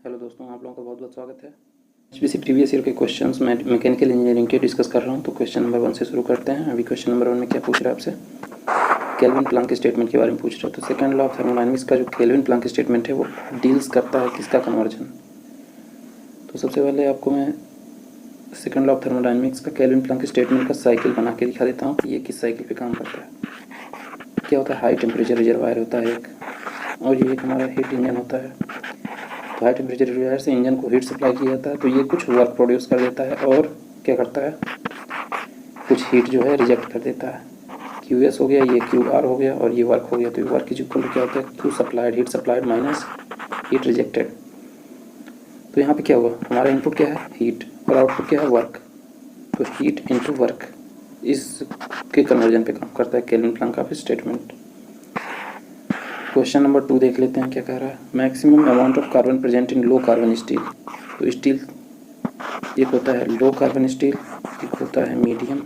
Hello दोस्तों, आप लोगों का बहुत बहुत स्वागत है। HPC प्रीवियस ईयर के क्वेश्चंस मैं मैकेनिकल इंजीनियरिंग के डिस्कस कर रहा हूं। तो क्वेश्चन नंबर 1 से शुरू करते हैं। अभी क्वेश्चन नंबर 1 में क्या पूछ रहा है आपसे, केल्विन प्लैंक स्टेटमेंट के बारे में पूछ रहा है। तो सेकंड लॉ ऑफ थर्मोडायनामिक्स का जो केल्विन प्लैंक स्टेटमेंट है वो डील्स करता है किसका, कन्वर्जन। तो सबसे पहले आपको मैं सेकंड लॉ ऑफ थर्मोडायनामिक्स का केल्विन प्लैंक स्टेटमेंट का साइकिल बना के दिखा देता हूँ कि ये किस साइकिल पर काम करता है। क्या होता है, हाई टेम्परेचर रिजर्वायर होता है एक, और ये एक हमारा हीट इंजन होता है। तो हाई टेम्परेचर रिजर्वायर से इंजन को हीट सप्लाई किया जाता है, तो ये कुछ वर्क प्रोड्यूस कर देता है और क्या करता है, कुछ हीट जो है रिजेक्ट कर देता है। QS हो गया, ये QR हो गया और ये वर्क हो गया। तो वर्क इज इक्वल टू क्या होता है, Q supplied, heat supplied minus heat rejected. तो यहाँ पे क्या हुआ, हमारा इनपुट क्या है, हीट, और आउटपुट क्या है, वर्क। तो हीट इंटू वर्क इसके कन्वर्जन पे काम करता है kelvin plank of statement. Question number 2 देख लेते हैं क्या कह रहा है। Maximum amount of carbon present in low carbon steel. तो स्टील एक होता है लो कार्बन स्टील, एक होता है मीडियम,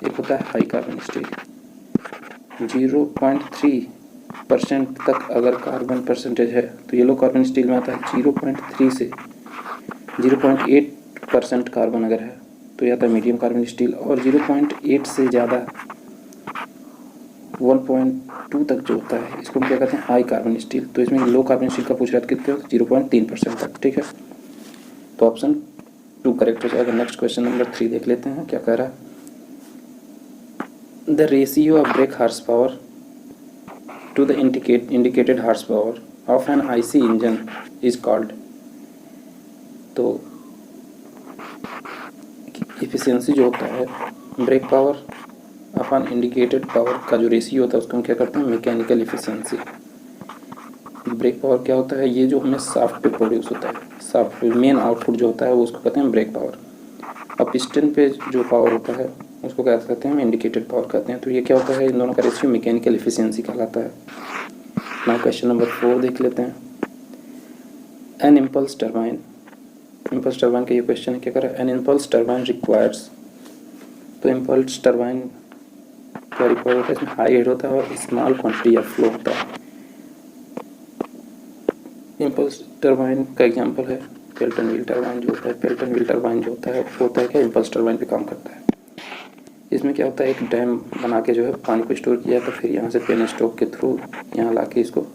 एक होता है हाई कार्बन स्टील। 0.3% तक अगर कार्बन परसेंटेज है तो ये लो कार्बन स्टील में आता है। 0.3 से 0.8% कार्बन अगर है तो ये आता है मीडियम कार्बन स्टील, और 0.8 से ज़्यादा 1.2 तक जो होता है इसको हम क्या कहते हैं, हाई कार्बन स्टील। तो इसमें लो कार्बन स्टील का पूछ रहा है कितने, 0.3% तक, ठीक है। तो ऑप्शन 2 करेक्ट हो जाएगा। नेक्स्ट क्वेश्चन नंबर 3 देख लेते हैं क्या कह रहा है। The ratio of brake horse power to the indicated horse power of an IC engine is called. तो इफिशियंसी जो होता है ब्रेक पावर अपन इंडिकेटेड पावर का जो रेशियो होता है उसको हम क्या करते हैं, मैकेनिकल इफिशियंसी। ब्रेक पावर क्या होता है, ये जो हमें शाफ्ट पे प्रोड्यूस होता है, शाफ्ट पे मेन आउटपुट जो होता है वो उसको कहते हैं ब्रेक पावर। और पिस्टन पे जो पावर होता है उसको क्या कहते हैं, हम इंडिकेटेड पावर कहते हैं। तो ये क्या होता है, इन दोनों का रेशियो मैकेनिकल इफिशियंसी कहलाता है। नाउ क्वेश्चन नंबर 4 देख लेते हैं। An impulse turbine, impulse turbine का ये क्वेश्चन है क्या कर रहा है। An impulse turbine requires. तो इम्पल्स टर्बाइन क्या रिक्वायर होता है, इसमें हाई हेड होता है और स्मॉल क्वांटिटी ऑफ फ्लो होता है। इम्पल्स टर्बाइन का एग्जांपल है पेल्टन व्हील टर्बाइन जो होता है। पेल्टन व्हील टर्बाइन जो होता है वो होता है क्या, इम्पल्स टर्बाइन पे काम करता है। इसमें क्या होता है, एक डैम बना के जो है पानी को स्टोर किया जाता है, फिर यहाँ से पेन स्टॉक के थ्रू यहाँ ला के इसको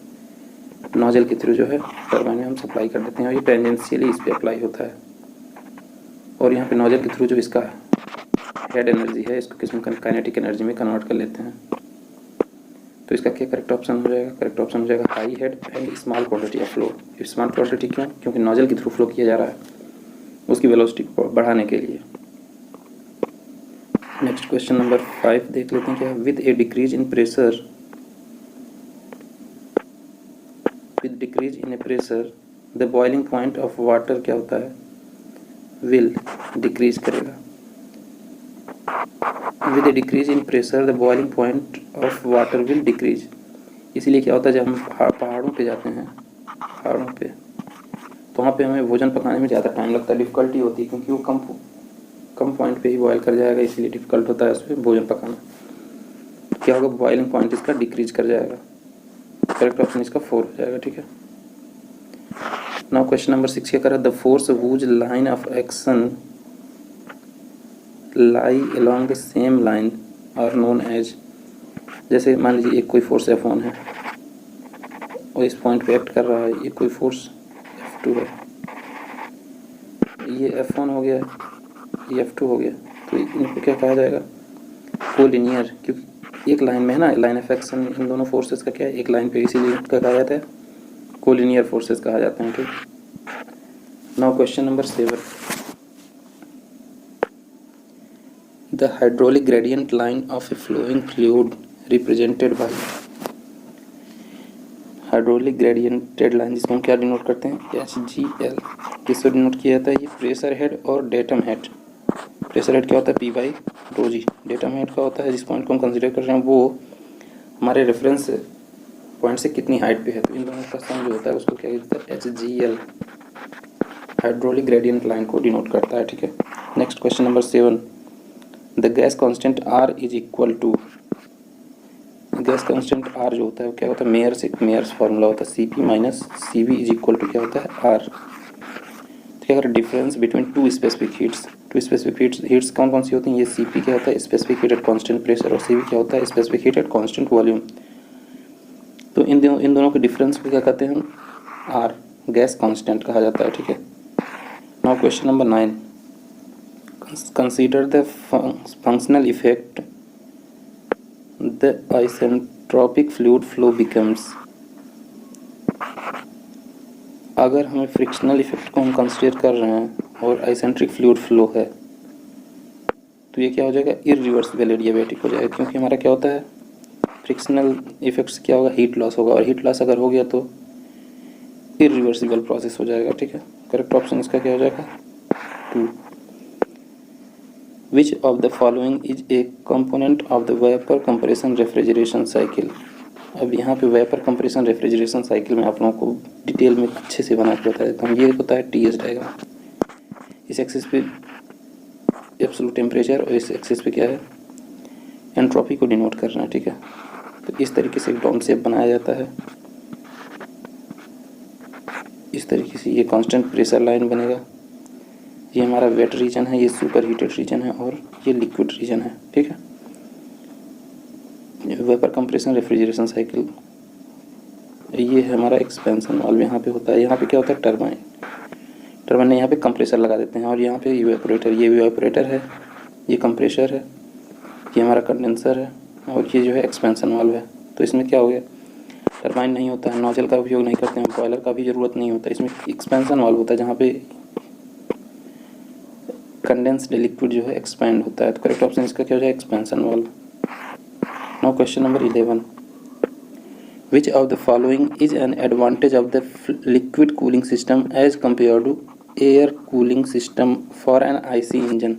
नोजल के थ्रू जो है टर्बाइन में हम सप्लाई कर देते हैं, और ये टेंजेंशियली इस पर अप्लाई होता है। और यहाँ पे नोजल के थ्रू जो इसका हेड एनर्जी है इसको किस में, काइनेटिक एनर्जी में कन्वर्ट कर लेते हैं। तो इसका क्या करेक्ट ऑप्शन हो जाएगा, करेक्ट ऑप्शन हो जाएगा high head and small quantity of flow. Small quantity क्यों, क्योंकि नोजल के थ्रू फ्लो किया जा रहा है उसकी वेलोसिटी को बढ़ाने के लिए। नेक्स्ट क्वेश्चन नंबर 5 देख लेते हैं क्या। With A decrease in pressure, with decrease in A pressure the boiling point of water क्या होता है, विल डिक्रीज करेगा। With A decrease in pressure the boiling point of water will decrease. इसीलिए क्या होता है, जब हम पहाड़ों पे जाते हैं, पहाड़ों पे तो वहाँ पे हमें भोजन पकाने में ज़्यादा टाइम लगता है, डिफ़िकल्टी होती है, क्योंकि वो कम पॉइंट पे ही बॉयल कर जाएगा, इसीलिए डिफ़िकल्ट होता है उसमें भोजन पकाना। तो क्या होगा, बॉइलिंग पॉइंट इसका डिक्रीज कर जाएगा। करेक्ट ऑप्शन इसका 4 हो जाएगा, ठीक है। नाउ क्वेश्चन नंबर 6 क्या करा। The force whose line of action lie along the same line are known as. जैसे मान लीजिए एक कोई फोर्स F1 है और इस पॉइंट पे एक्ट कर रहा है, ये कोई फोर्स F2 है, ये F1 हो गया, ये F2 हो गया। तो इनको क्या कहा जाएगा, कोलिनियर, क्योंकि एक लाइन में है ना, लाइन ऑफ एक्शन इन दोनों फोर्सेस का क्या है, एक लाइन पे, इसीलिए क्या कहा जाता है, कोलिनियर फोर्सेस कहा जाते हैं, ठीक। Now question number 7। The hydraulic gradient line of a flowing fluid represented by। Hydraulic gradient line जिसको हम क्या डिनोट करते हैं, HGL। किससे डिनोट किया जाता है, ये प्रेशर हेड और डेटम हेड। प्रेशर हेड क्या होता है, P/ρg। डेटम हेड का होता है जिस पॉइंट को हम कंसिडर कर रहे हैं वो हमारे रेफरेंस पॉइंट से कितनी हाइट पे है। तो इन दोनों का सम जो होता है उसको क्या कहते हैं, HGL, हाइड्रोलिक ग्रेडियंट लाइन को डिनोट करता है, ठीक है। Next question number 7। The gas constant R is equal to. Gas constant R जो होता है वो क्या होता है, मेयर्स फार्मूला होता है CP minus CV is equal to क्या होता है आर। तो अगर difference between two specific heats कौन कौन सी होती हैं, ये CP क्या होता है specific heat at constant pressure और CV क्या होता है specific heat at constant volume. तो इन दोनों के डिफरेंस को क्या कहते हैं, आर गैस कांस्टेंट कहा जाता है, ठीक है। Now question number 9, consider the functional effect the isentropic fluid flow becomes. अगर हमें फ्रिक्शनल इफेक्ट को हम कंसीडर कर रहे हैं और आइसेंट्रिक फ्लूइड फ्लो है तो ये क्या हो जाएगा, इरिवर्सिबल एडियाबैटिक हो जाएगा, क्योंकि हमारा क्या होता है फ्रिक्शनल इफेक्ट्स क्या होगा, हीट लॉस होगा, और हीट लॉस अगर हो गया तो इरिवर्सिबल प्रोसेस हो जाएगा, ठीक है। करेक्ट ऑप्शन इसका क्या हो जाएगा 2। विच of the following is a component of the vapour compression refrigeration cycle. अब यहाँ पे वेपर कंप्रेशन रेफ्रिजरेशन साइकिल में आप लोगों को डिटेल में अच्छे से बना के बता देता हूँ। ये होता है TS डायग्राम, इस एक्सिस पे एब्सोल्यूट टेम्परेचर और इस एक्सिस पे क्या है एंट्रोपी को डिनोट करना है, ठीक है। तो इस तरीके से एक डोम शेप बनाया जाता है, इस तरीके से ये कांस्टेंट प्रेशर लाइन बनेगा, ये हमारा वेट रीजन है, ये सुपर हीटेड रीजन है और ये लिक्विड रीजन है, ठीक है। वेपर कंप्रेशन रेफ्रिजरेशन साइकिल, ये है हमारा एक्सपेंशन वाल्व, यहाँ पे होता है, यहाँ पे क्या होता है टर्बाइन ने यहाँ पे कंप्रेसर लगा देते हैं और यहाँ पे इवेपोरेटर, ये इवेपोरेटर है, ये कंप्रेसर है, ये हमारा कंडेंसर है और ये जो है एक्सपेंशन वाल्व है। तो इसमें क्या हो गया, टर्बाइन नहीं होता है, नोजल का उपयोग नहीं करते हैं, बॉयलर का भी ज़रूरत नहीं होता, इसमें एक्सपेंशन वाल्व होता है जहाँ पे कंडेंस्ड लिक्विड जो है एक्सपैंड होता है। तो करेक्ट ऑप्शन इसका क्या हो जाएगा expansion valve. Now question number 11, which of the following is an advantage of the liquid cooling system as compare to air cooling system for an IC engine.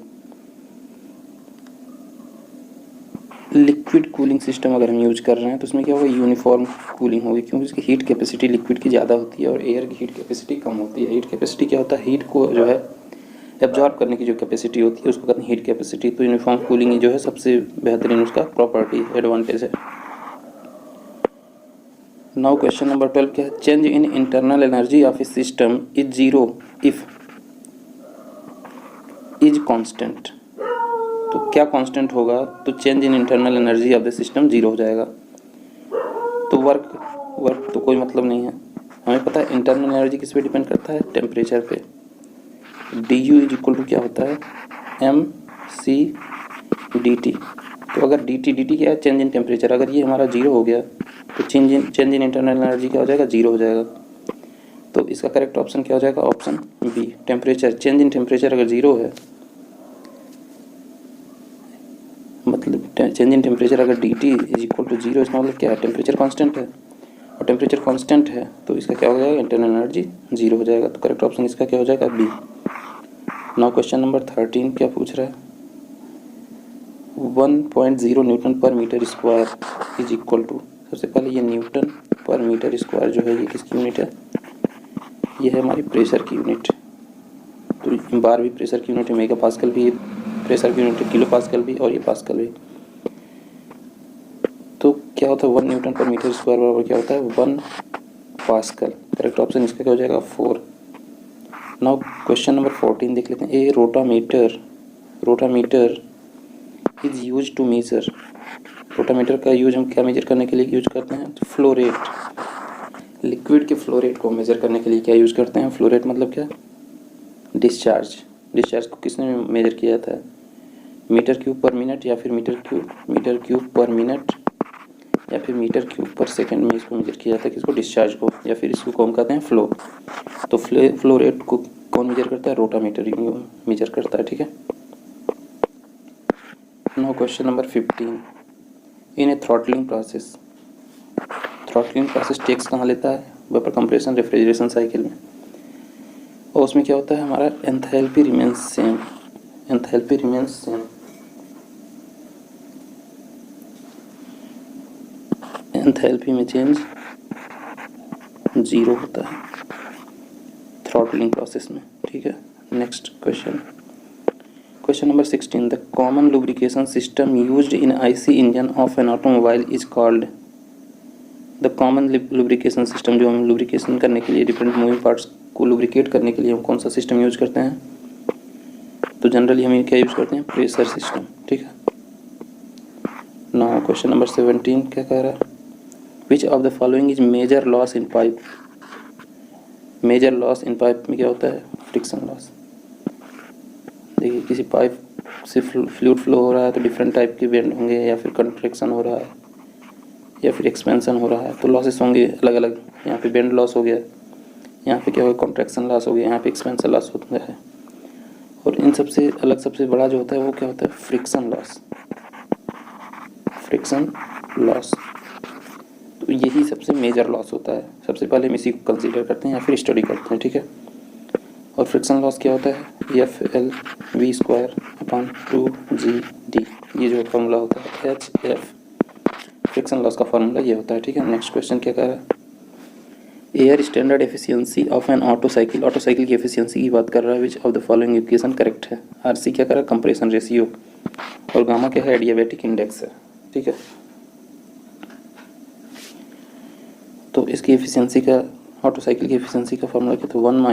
Liquid cooling system अगर हम use कर रहे हैं तो उसमें क्या होगा uniform cooling होगी, क्योंकि उसकी हीट कैपेसिटी लिक्विड की ज़्यादा होती है और एयर की हीट कैपेसिटी कम होती है। हीट कैपेसिटी क्या होता है, हीट को जो है एब्जॉर्ब करने की जो कैपेसिटी होती है उसको कहते हैं हीट कैपेसिटी। तो यूनिफॉर्म कूलिंग जो है सबसे बेहतरीन उसका प्रॉपर्टी एडवांटेज है। नाउ क्वेश्चन नंबर 12 क्या है, change in internal energy of a system is zero if is constant. तो क्या कांस्टेंट होगा, तो change in internal energy of the system zero हो जाएगा। तो वर्क तो कोई मतलब नहीं है, हमें पता है इंटरनल एनर्जी किस पे डिपेंड करता है, टेम्परेचर पे। du इज इक्वल टू क्या होता है mc/dt। तो अगर dt क्या है चेंज इन टेम्परेचर, अगर ये हमारा जीरो हो गया तो चेंज इन इंटरनल एनर्जी क्या हो जाएगा, जीरो हो जाएगा। तो इसका करेक्ट ऑप्शन क्या हो जाएगा, option B temperature. Change in temperature अगर जीरो है मतलब चेंज इन टेम्परेचर अगर dt is equal to zero, इसका मतलब क्या है टेम्परेचर कांस्टेंट है और टेम्परेचर कांस्टेंट है तो इसका क्या हो जाएगा इंटरनल एनर्जी जीरो हो जाएगा। तो करेक्ट ऑप्शन इसका क्या हो जाएगा बी। नाउ क्वेश्चन नंबर 13 क्या पूछ रहा है, 1.0 newton per metre square is equal to, सबसे पहले ये न्यूटन पर मीटर स्क्वायर जो है ये किसकी यूनिट है, ये है हमारी प्रेशर की यूनिट। तो बार भी प्रेशर की यूनिट है, मेगा पास्कल भी प्रेशर की यूनिट है, किलो पास्कल भी और ये पास्कल भी। तो क्या होता है 1 न्यूटन पर मीटर स्क्वायर बराबर क्या होता है 1 पास्कल। करेक्ट ऑप्शन इसका क्या हो जाएगा 4। नाउ क्वेश्चन नंबर 14 देख लेते हैं, a rotameter is use to measure. Rotameter का यूज हम क्या मेजर करने के लिए यूज करते हैं, तो फ्लो रेट, लिक्विड के फ्लो रेट को मेजर करने के लिए क्या यूज करते हैं, फ्लो रेट मतलब क्या, डिस्चार्ज को किसने मेजर किया जाता है, मीटर क्यूब पर मिनट या फिर मीटर क्यूब पर मिनट या फिर मीटर क्यूब पर सेकंड में इसको मेजर किया जाता है, किसको, डिस्चार्ज को, या फिर इसको कौन कहते हैं फ्लो। तो फ्लो रेट को कौन मेजर करता है, रोटामीटर मेजर करता है, ठीक है। नाउ क्वेश्चन नंबर 15, इन ए थ्रॉटलिंग प्रोसेस टेक्स कहाँ लेता है, वेपर कंप्रेशन रेफ्रिजरेशन साइकिल में, और उसमें क्या होता है हमारा एंथैल्पी रिमेन्स सेम। एंथैल्पी में चेंज जीरो होता है थ्रॉटलिंग प्रोसेस में, ठीक है। Next question question number 16, the common lubrication system used in IC engine of an automobile is called. The common lubrication system, जो हम लुब्रिकेशन करने के लिए डिफरेंट मूविंग पार्ट्स को लुब्रिकेट करने के लिए हम कौन सा सिस्टम यूज करते हैं, तो जनरली हम क्या यूज करते हैं, प्रेशर सिस्टम। ठीक है। नाउ क्वेश्चन नंबर 17 क्या कह रहा है, which of the following is major loss in pipe. Major loss in pipe में क्या होता है, फ्रिक्शन लॉस। देखिए किसी पाइप से फ्लूइड फ्लो हो रहा है तो डिफरेंट टाइप के बेंड होंगे, या फिर कंट्रैक्शन हो रहा है, या फिर एक्सपेंशन हो रहा है, तो लॉसेस होंगे अलग अलग। यहाँ पे बेंड लॉस हो गया, यहाँ पे क्या होगा, कॉन्ट्रैक्शन लॉस हो गया, यहाँ पे एक्सपेंशन लॉस होता है। और इन सबसे अलग सबसे बड़ा जो होता है वो क्या होता है, फ्रिक्शन लॉस। फ्रिक्शन लॉस, तो यही सबसे मेजर लॉस होता है। सबसे पहले हम इसी को कंसीडर करते हैं या फिर स्टडी करते हैं। ठीक है। और फ्रिक्शन लॉस क्या होता है, FL_V²/2GD, ये जो फॉर्मूला होता है HF, फ्रिक्शन लॉस का फॉर्मूला ये होता है। ठीक है। नेक्स्ट क्वेश्चन क्या कह रहा है, air standard efficiency of N auto cycle. Auto cycle की एफिशिएंसी की बात कर रहा है, which of the following equation correct है। RC क्या कर रहा है, कंप्रेशन रेशियो, और गामा क्या है, एडियाबैटिक इंडेक्स है। ठीक है। तो इसकी एफिशिएंसी का, ऑटो साइकिल की एफिशिएंसी का फॉर्मूला क्या था, 1 -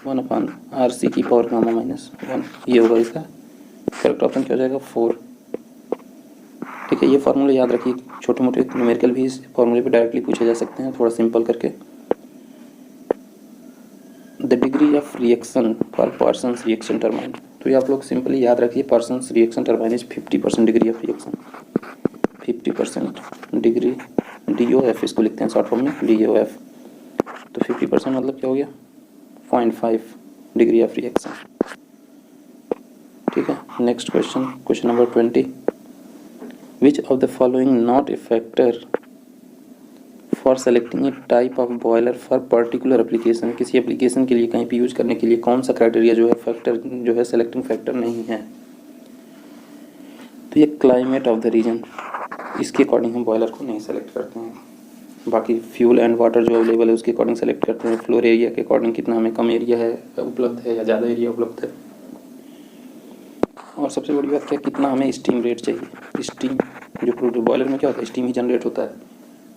1/RC की पावर गामा -1, ये होगा इसका करेक्ट ऑप्शन। क्या हो जाएगा, 4। ठीक है। ये फार्मूले याद रखिए, छोटे मोटे न्यूमेरिकल भी इस फार्मूले पे डायरेक्टली पूछे जा सकते हैं, थोड़ा सिंपल करके। The degree of reaction for Parsons reaction turbine, तो ये आप लोग सिंपली याद रखिए, Parsons reaction turbine is 50% degree of reaction, 50% degree, DOF इसको लिखते हैं शॉर्ट फॉर्म में, DOF। तो 50% मतलब क्या हो गया, 0.5 डिग्री ऑफ रिएक्शन। ठीक है। Next question, question number 20, which of the following not a factor for selecting A type of boiler for particular application. किसी एप्लीकेशन के लिए, कहीं पे यूज करने के लिए कौन सा क्राइटेरिया जो है, फैक्टर जो है, सेलेक्टिंग फैक्टर नहीं है। तो ये क्लाइमेट ऑफ द रीजन, इसके अकॉर्डिंग हम बॉयलर को नहीं सेलेक्ट करते हैं। बाकी फ्यूल एंड वाटर जो अवेलेबल है उसके अकॉर्डिंग सेलेक्ट करते हैं। फ्लोर एरिया के अकॉर्डिंग, कितना हमें कम एरिया है उपलब्ध है या ज़्यादा एरिया उपलब्ध है। और सबसे बड़ी बात क्या, कितना हमें स्टीम रेट चाहिए। स्टीम जो बॉयलर में क्या होता है, स्टीम ही जनरेट होता है,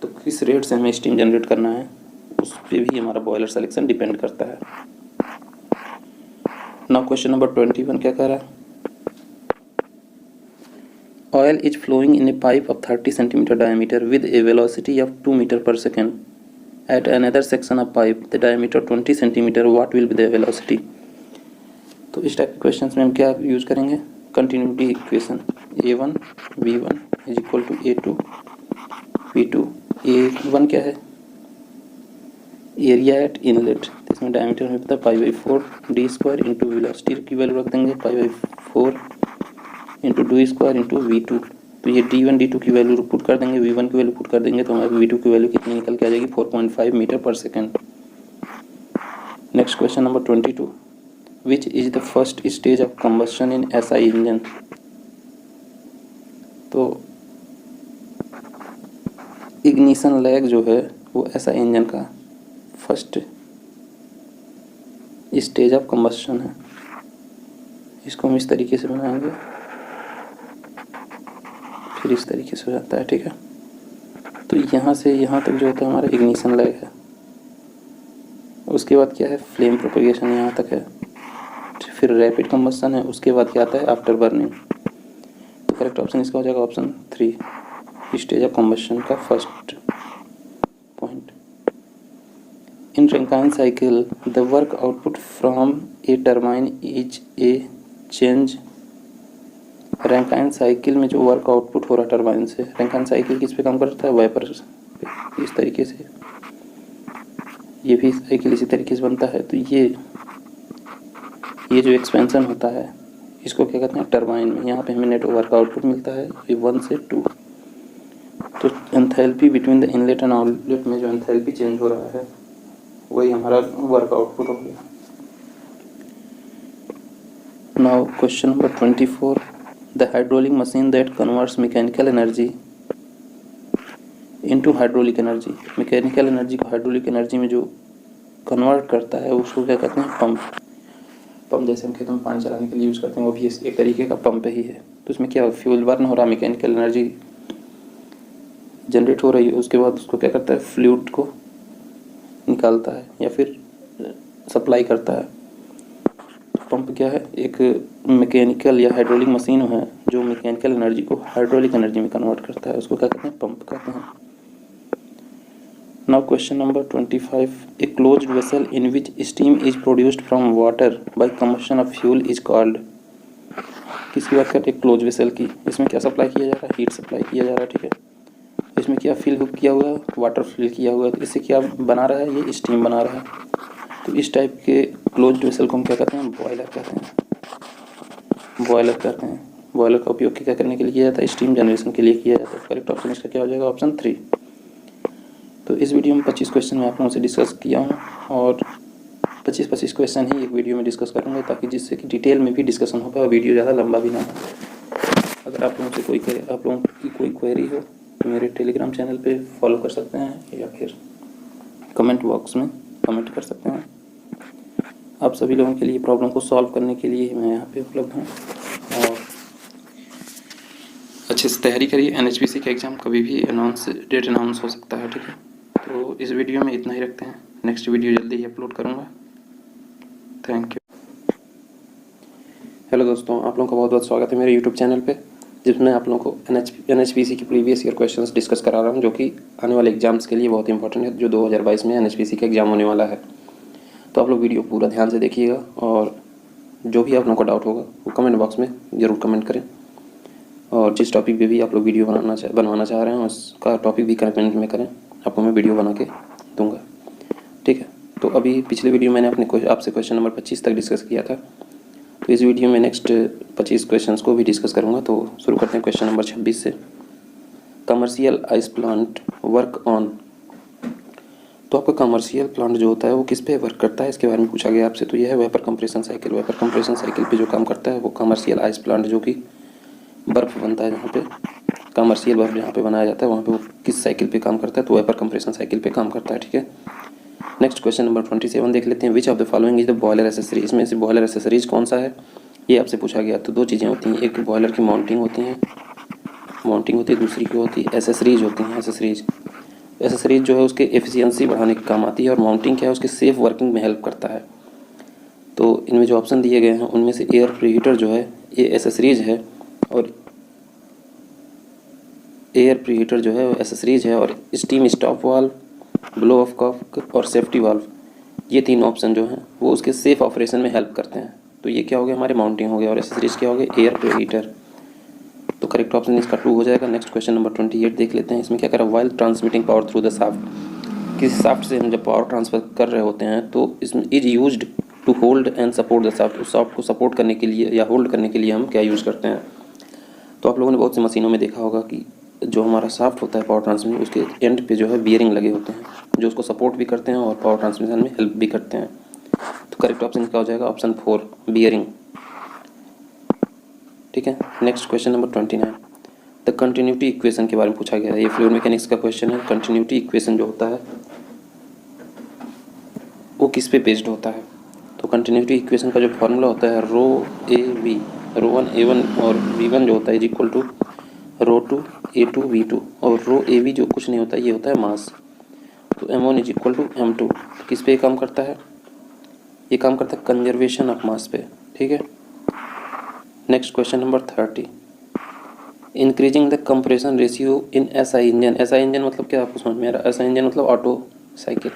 तो किस रेट से हमें स्टीम जनरेट करना है उस पर भी हमारा बॉयलर सिलेक्शन डिपेंड करता है। नाउ क्वेश्चन नंबर 21 क्या कह रहा है, oil is flowing in a pipe of 30 centimetre diameter with a velocity of 2 metre पर second at another section of pipe the diameter 20 centimetre, what will be the velocity. तो इस type के question में हम क्या यूज करेंगे, continuity equation, A1 V1 is equal to A2 V2। A1 क्या है, एरिया एट इनलेट, इसमें डायमीटर हमें पता है π/4 d² इंटू वेलोसिटी की वैल्यू रख देंगे π/4 इंटू d² इंटू V2। तो ये D1 D2 की वैल्यू पुट कर देंगे, V1 की वैल्यू पुट कर देंगे, तो हमारे V2 की वैल्यू कितनी निकल के आ जाएगी, 4.5 मीटर पर second. Next question number 22, which is the first stage of combustion in SI engine. तो इग्निशन लैग जो है वो SI इंजन का फर्स्ट स्टेज ऑफ कंबस्शन है। इसको हम इस तरीके से बनाएंगे, फिर इस तरीके से हो जाता है। ठीक है। तो यहाँ से यहाँ तक जो होता है हमारा इग्निशन लैग है। उसके बाद क्या है, फ्लेम प्रोपेगेशन यहाँ तक है, फिर रैपिड कंबस्शन है, उसके बाद क्या आता है, आफ्टर बर्निंग। तो करेक्ट ऑप्शन इसका हो जाएगा ऑप्शन 3, स्टेज ऑफ कंबस्शन का first point. In Rankine cycle the work output from A turbine is a change. Rankine cycle में जो वर्क आउटपुट हो रहा है टर्बाइन से, रैंकाइन साइकिल किस पे काम करता है, वाइपर। इस तरीके से ये भी साइकिल इसी तरीके से बनता है। तो ये जो एक्सपेंशन होता है इसको क्या कहते हैं, टर्बाइन में। यहाँ पे हमें नेट वर्क आउटपुट मिलता है 1 से 2। तो enthalpy between the inlet and outlet में जो एंथैल्पी चेंज हो रहा है वही हमारा वर्क आउटपुट हो गया। Now question number 24, the hydraulic machine that converts mechanical energy into hydraulic energy. Mechanical energy को हाइड्रोलिक एनर्जी में जो कन्वर्ट करता है उसको क्या कहते हैं, पंप। पंप जैसे हम खेतों में पानी चलाने के लिए यूज़ करते हैं, वो भी एक तरीके का पंप ही है। तो इसमें क्या फ्यूल बर्न हो रहा है, मैकेनिकल एनर्जी जनरेट हो रही है, उसके बाद उसको क्या करता है, फ्लूइड को निकालता है या फिर सप्लाई करता है। पंप क्या है, एक मैकेनिकल या हाइड्रोलिक मशीन है जो मैकेनिकल एनर्जी को हाइड्रोलिक एनर्जी में कन्वर्ट करता है, उसको क्या कहते हैं, पंप कहते हैं। Now question number 25, a closed vessel in which steam is produced from water bye combustion of fuel is called. किसकी बात करते हैं, क्लोज वेसल की। इसमें क्या सप्लाई किया जा रहा है, हीट सप्लाई किया जा रहा है, ठीक है। इसमें क्या फिल किया हुआ है, वाटर फिल किया हुआ है, तो इससे क्या बना रहा है, ये स्टीम बना रहा है। तो इस टाइप के क्लोज्ड वेसल को हम क्या कहते हैं, बॉयलर कहते हैं। बॉयलर कहते हैं। बॉयलर का उपयोग क्या करने के लिए किया जाता है, स्टीम जनरेशन के लिए किया जाता है। करेक्ट ऑप्शन इसका क्या हो जाएगा, ऑप्शन 3। तो इस वीडियो में 25 क्वेश्चन मैं आप लोगों से डिस्कस किया हूँ और 25 क्वेश्चन ही एक वीडियो में डिस्कस करूँगा, ताकि जिससे कि डिटेल में भी डिस्कशन हो पाए और वीडियो ज़्यादा लंबा भी ना हो। अगर आप लोगों से आप लोगों की कोई क्वेरी हो तो मेरे टेलीग्राम चैनल पे फॉलो कर सकते हैं या फिर कमेंट बॉक्स में कमेंट कर सकते हैं। आप सभी लोगों के लिए प्रॉब्लम को सॉल्व करने के लिए मैं यहाँ पे उपलब्ध हूँ। और अच्छे से तैयारी करिए, NHPC का एग्ज़ाम कभी भी डेट अनाउंस हो सकता है, ठीक है। तो इस वीडियो में इतना ही रखते हैं, नेक्स्ट वीडियो जल्दी ही अपलोड करूँगा। Thank you. हेलो दोस्तों, आप लोगों का बहुत बहुत स्वागत है मेरे यूट्यूब चैनल पे, जिसमें आप लोगों को NHPC की प्रीवियस ईयर क्वेश्चंस डिस्कस करा रहा हूँ, जो कि आने वाले एग्जाम्स के लिए बहुत इंपॉर्टेंट है, जो 2022 में NHPC का एग्ज़ाम होने वाला है। तो आप लोग वीडियो पूरा ध्यान से देखिएगा और जो भी आप लोगों को डाउट होगा वो कमेंट बॉक्स में ज़रूर कमेंट करें। और जिस टॉपिक पे भी आप लोग वीडियो बनवाना चाह रहे हैं उसका टॉपिक भी कमेंट में करें, आपको मैं वीडियो बना के दूँगा, ठीक है। तो अभी पिछले वीडियो मैंने आपसे क्वेश्चन नंबर 25 तक डिस्कस किया था, तो इस वीडियो में नेक्स्ट 25 क्वेश्चंस को भी डिस्कस करूँगा। तो शुरू करते हैं क्वेश्चन नंबर 26 से। Commercial ice plant work on. तो आपका कमर्शियल प्लांट जो होता है वो किस पे वर्क करता है, इसके बारे में पूछा गया आपसे। तो यह है vapour compression cycle. Vapour compression cycle पे जो काम करता है वो कमर्शियल आइस प्लांट, जो कि बर्फ़ बनता है जहाँ पे कमर्शियल बर्फ़ जहाँ पे बनाया जाता है, वहाँ पे वो किस साइकिल पे काम करता है, तो वेपर कंप्रेशन साइकिल पे काम करता है, ठीक है। नेक्स्ट क्वेश्चन नंबर 27 देख लेते हैं। विच of the following is the boiler accessory. इसमें से बॉयलर एसेसरीज कौन सा है, ये आपसे पूछा गया। तो दो चीज़ें होती हैं, एक बॉयलर की माउंटिंग होती है, दूसरी की होती है एसेसरीज होती हैं। एसेसरीज जो है उसके एफिशिएंसी बढ़ाने के काम आती है, और माउंटिंग क्या है, उसके सेफ वर्किंग में हेल्प करता है। तो इनमें जो ऑप्शन दिए गए हैं उनमें से एयर प्रीहीटर जो है ये एसेसरीज है, और एयर प्रीहीटर जो है वो एसेसरीज है, और steam stop valve, blow off cock और सेफ्टी वाल्व, ये तीन ऑप्शन जो हैं वो उसके सेफ ऑपरेशन में हेल्प करते हैं। तो ये क्या हो गया, हमारे माउंटिंग हो गया, और एसेसरीज क्या हो गया, एयर प्रीहीटर। तो करेक्ट ऑप्शन इसका 2 हो जाएगा। नेक्स्ट क्वेश्चन नंबर 28 देख लेते हैं। इसमें क्या करा, while transmitting power through the shaft. किसी शाफ्ट से हम जब पावर ट्रांसफर कर रहे होते हैं तो इसमें is used to hold and support the shaft. उस शाफ्ट को सपोर्ट करने के लिए या होल्ड करने के लिए हम क्या यूज़ करते हैं। तो आप लोगों ने बहुत सी मशीनों में देखा होगा कि जो हमारा शाफ्ट होता है पावर ट्रांसमिशन, उसके एंड पे जो है बियरिंग लगे होते हैं, जो उसको सपोर्ट भी करते हैं और पावर ट्रांसमिशन में हेल्प भी करते हैं। तो करेक्ट ऑप्शन क्या हो जाएगा, ऑप्शन 4 बियरिंग, ठीक है। Next question number 29। The continuity equation के बारे में पूछा गया है। ये फ्लूइड मैकेनिक्स का क्वेश्चन है। कंटिन्यूटी इक्वेशन जो होता है वो किस पे बेस्ड होता है। तो कंटिन्यूटी इक्वेशन का जो फॉर्मूला होता है रो ए वी, रो 1 A1 और V1 जो होता है is equal to row 2 A2 V2, और रो ए वी जो कुछ नहीं होता, ये होता है मास। तो M1 is equal to M2। किस पे काम करता है, ये काम करता है कंजर्वेशन ऑफ मास पे, ठीक है। Next question number 30। Increasing the compression ratio in SI engine. SI engine मतलब क्या, आपको समझ में आ रहा है। SI इंजन मतलब ऑटो साइकिल।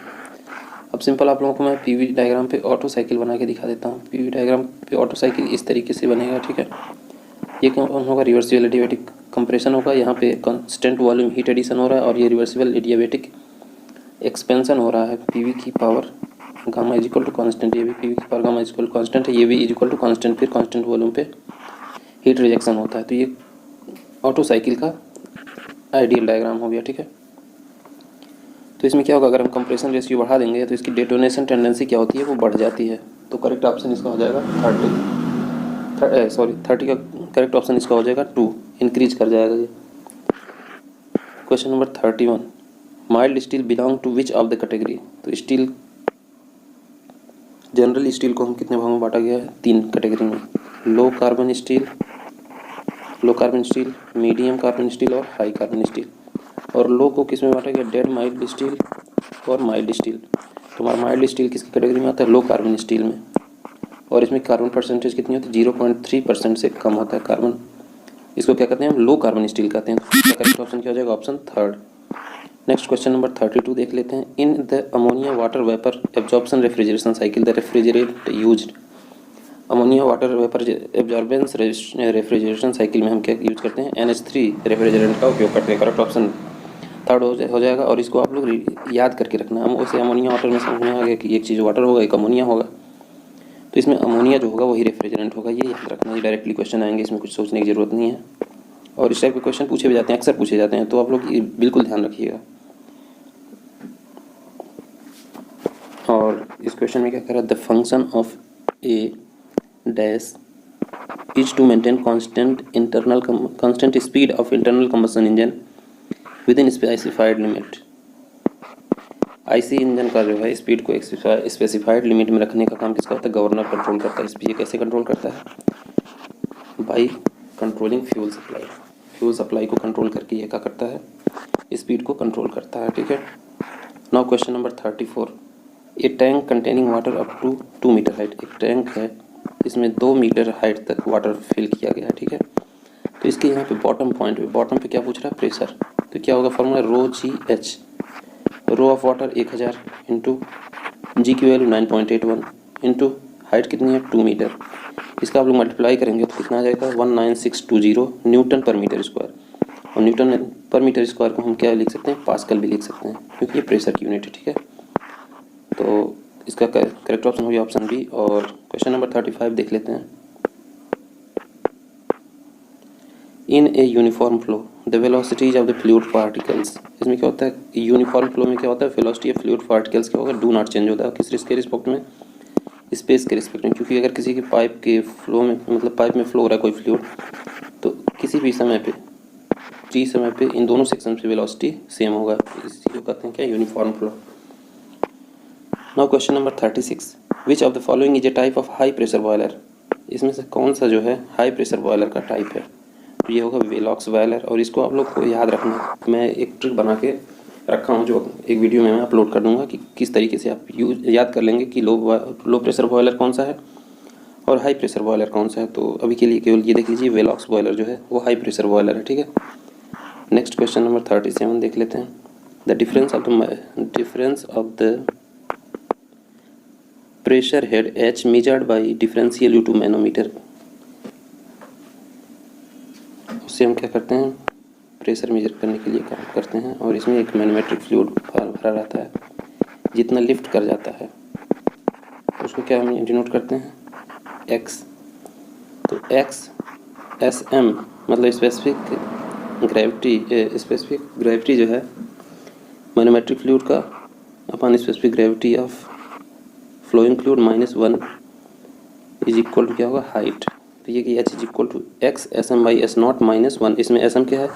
अब सिंपल आप लोगों को मैं PV डायग्राम पे ऑटो साइकिल बना के दिखा देता हूँ। PV डायग्राम पे ऑटो साइकिल इस तरीके से बनेगा, ठीक है। ये कौन होगा, रिवर्सिबल एडियाबैटिक कंप्रेशन होगा। यहाँ पे कांस्टेंट वॉल्यूम हीट एडिशन हो रहा है, और ये रिवर्सिबल एडियाबैटिक एक्सपेंशन हो रहा है। PV की power gamma is equal to constant, ये भी PV की power gamma is equal to constant है, ये भी इज इक्वल टू कांस्टेंट, फिर कांस्टेंट वॉल्यूम पे हीट रिजेक्शन होता है। तो ये ऑटो साइकिल का आइडियल डायग्राम हो गया, ठीक है। तो इसमें क्या होगा, अगर हम कंप्रेशन रेशियो बढ़ा देंगे तो इसकी डेटोनेशन टेंडेंसी क्या होती है, वो बढ़ जाती है। तो करेक्ट ऑप्शन इसका हो जाएगा 30 का करेक्ट ऑप्शन इसका हो जाएगा 2, इंक्रीज कर जाएगा ये। Question number 31। Mild steel belong to which of the category. तो स्टील जनरल स्टील को हम कितने भागों में बांटा गया है? 3 कैटेगरी में, low carbon steel, medium carbon steel और हाई कार्बन स्टील। और लो को किस में बांटा गया? डेड माइल्ड स्टील और माइल्ड स्टील। तुम्हारा माइल्ड स्टील किसकी कैटेगरी में आता है? लो कार्बन स्टील में। और इसमें कार्बन परसेंटेज कितनी होती है? 0.3% से कम होता है कार्बन। इसको क्या कहते हैं? हम लो कार्बन स्टील कहते हैं। तो करेक्ट ऑप्शन क्या हो जाएगा? Option third. Next question number 32 देख लेते हैं। In the ammonia water vapour absorption refrigeration cycle the refrigerate used. Ammonia water vapour absorbance refrigeration cycle में हम क्या यूज करते हैं? NH3 रेफ्रिजरेंट का उपयोग करते हैं। करेक्ट ऑप्शन थर्ड हो जाएगा। और इसको आप लोग याद करके रखना। हम उसे अमोनिया वाटर में समझ में आ गया कि एक चीज़ वाटर होगा, एक अमोनिया होगा, तो इसमें अमोनिया जो होगा वही रेफ्रिजरेंट होगा, ये याद रखना। ये डायरेक्टली क्वेश्चन आएंगे, इसमें कुछ सोचने की ज़रूरत नहीं है। और इस टाइप के क्वेश्चन पूछे भी जाते हैं, अक्सर पूछे जाते हैं, तो आप लोग ये बिल्कुल ध्यान रखिएगा। और इस क्वेश्चन में क्या कह रहा है? The function of a dash is to maintain constant speed of internal combustion engine within specified limit. IC engine का जो है स्पीड को एक स्पेसिफाइड लिमिट में रखने का काम किसका होता है? गवर्नर कंट्रोल करता है। ये कैसे कंट्रोल करता है? By controlling fuel supply. Fuel supply को कंट्रोल करके ये क्या करता है? स्पीड को कंट्रोल करता है। ठीक है। Now question number 34। A tank containing water up to 2 metre height. एक टैंक है, इसमें 2 मीटर हाइट तक वाटर फिल किया गया है। ठीक है। तो इसके यहाँ पे बॉटम पे क्या पूछ रहा है? प्रेशर। तो क्या होगा formula? ρGH। Rho of water 1000 into G की वैल्यू 9.81 इंटू हाइट कितनी है? 2 मीटर। इसका आप लोग मल्टीप्लाई करेंगे तो कितना आ जाएगा? 19620 न्यूटन पर मीटर स्क्वायर। और न्यूटन पर मीटर स्क्वायर को हम क्या लिख सकते हैं? पास्कल भी लिख सकते हैं, क्योंकि ये प्रेशर की यूनिट है। ठीक है। तो इसका करेक्ट ऑप्शन हो गया ऑप्शन बी। और क्वेश्चन नंबर 35 देख लेते हैं। In a uniform flow the velocities of the fluid particles. इसमें क्या होता है? यूनिफॉर्म फ्लो में क्या होता है? वेलोसिटी ऑफ फ्लूइड पार्टिकल्स क्या होगा? डू नॉट चेंज होता है। किस के रिस्पेक्ट में? स्पेस के रिस्पेक्ट में। क्योंकि अगर किसी की पाइप के फ्लो में, मतलब पाइप में फ्लो हो रहा है कोई फ्लूइड, तो किसी भी समय पे, टी समय पे इन दोनों सेक्शन पे वेलोसिटी सेम होगा। इसी को कहते हैं क्या? Uniform flow. Now question number 36। Which of the following is a type of high pressure boiler. इसमें से कौन सा जो है हाई प्रेशर बॉयलर का टाइप है? तो ये होगा वेलॉक्स बॉयलर। और इसको आप लोग को याद रखना। मैं एक ट्रिक बना के रखा हूँ, जो एक वीडियो में मैं अपलोड कर दूंगा कि किस तरीके से आप याद कर लेंगे कि लो प्रेशर बॉयलर कौन सा है और हाई प्रेशर बॉयलर कौन सा है। तो अभी के लिए केवल ये देख लीजिए, वेलॉक्स बॉयलर जो है वो हाई प्रेशर बॉयलर है। ठीक है। नेक्स्ट क्वेश्चन नंबर 37 देख लेते हैं। The difference of the pressure head H measured by differential U2 manometer. उससे हम क्या करते हैं? प्रेशर मेजर करने के लिए काम करते हैं। और इसमें एक मैनोमेट्रिक फ्लूइड भरा रहता है, जितना लिफ्ट कर जाता है उसको क्या हम डिनोट करते हैं? X। तो X SM मतलब स्पेसिफिक ग्रेविटी जो है मैनोमेट्रिक फ्लूइड का अपन specific gravity of flowing fluid -1 is equal to क्या होगा? हाइट। तो ये कि H is equal to X SM by S0 -1। इसमें SM क्या है?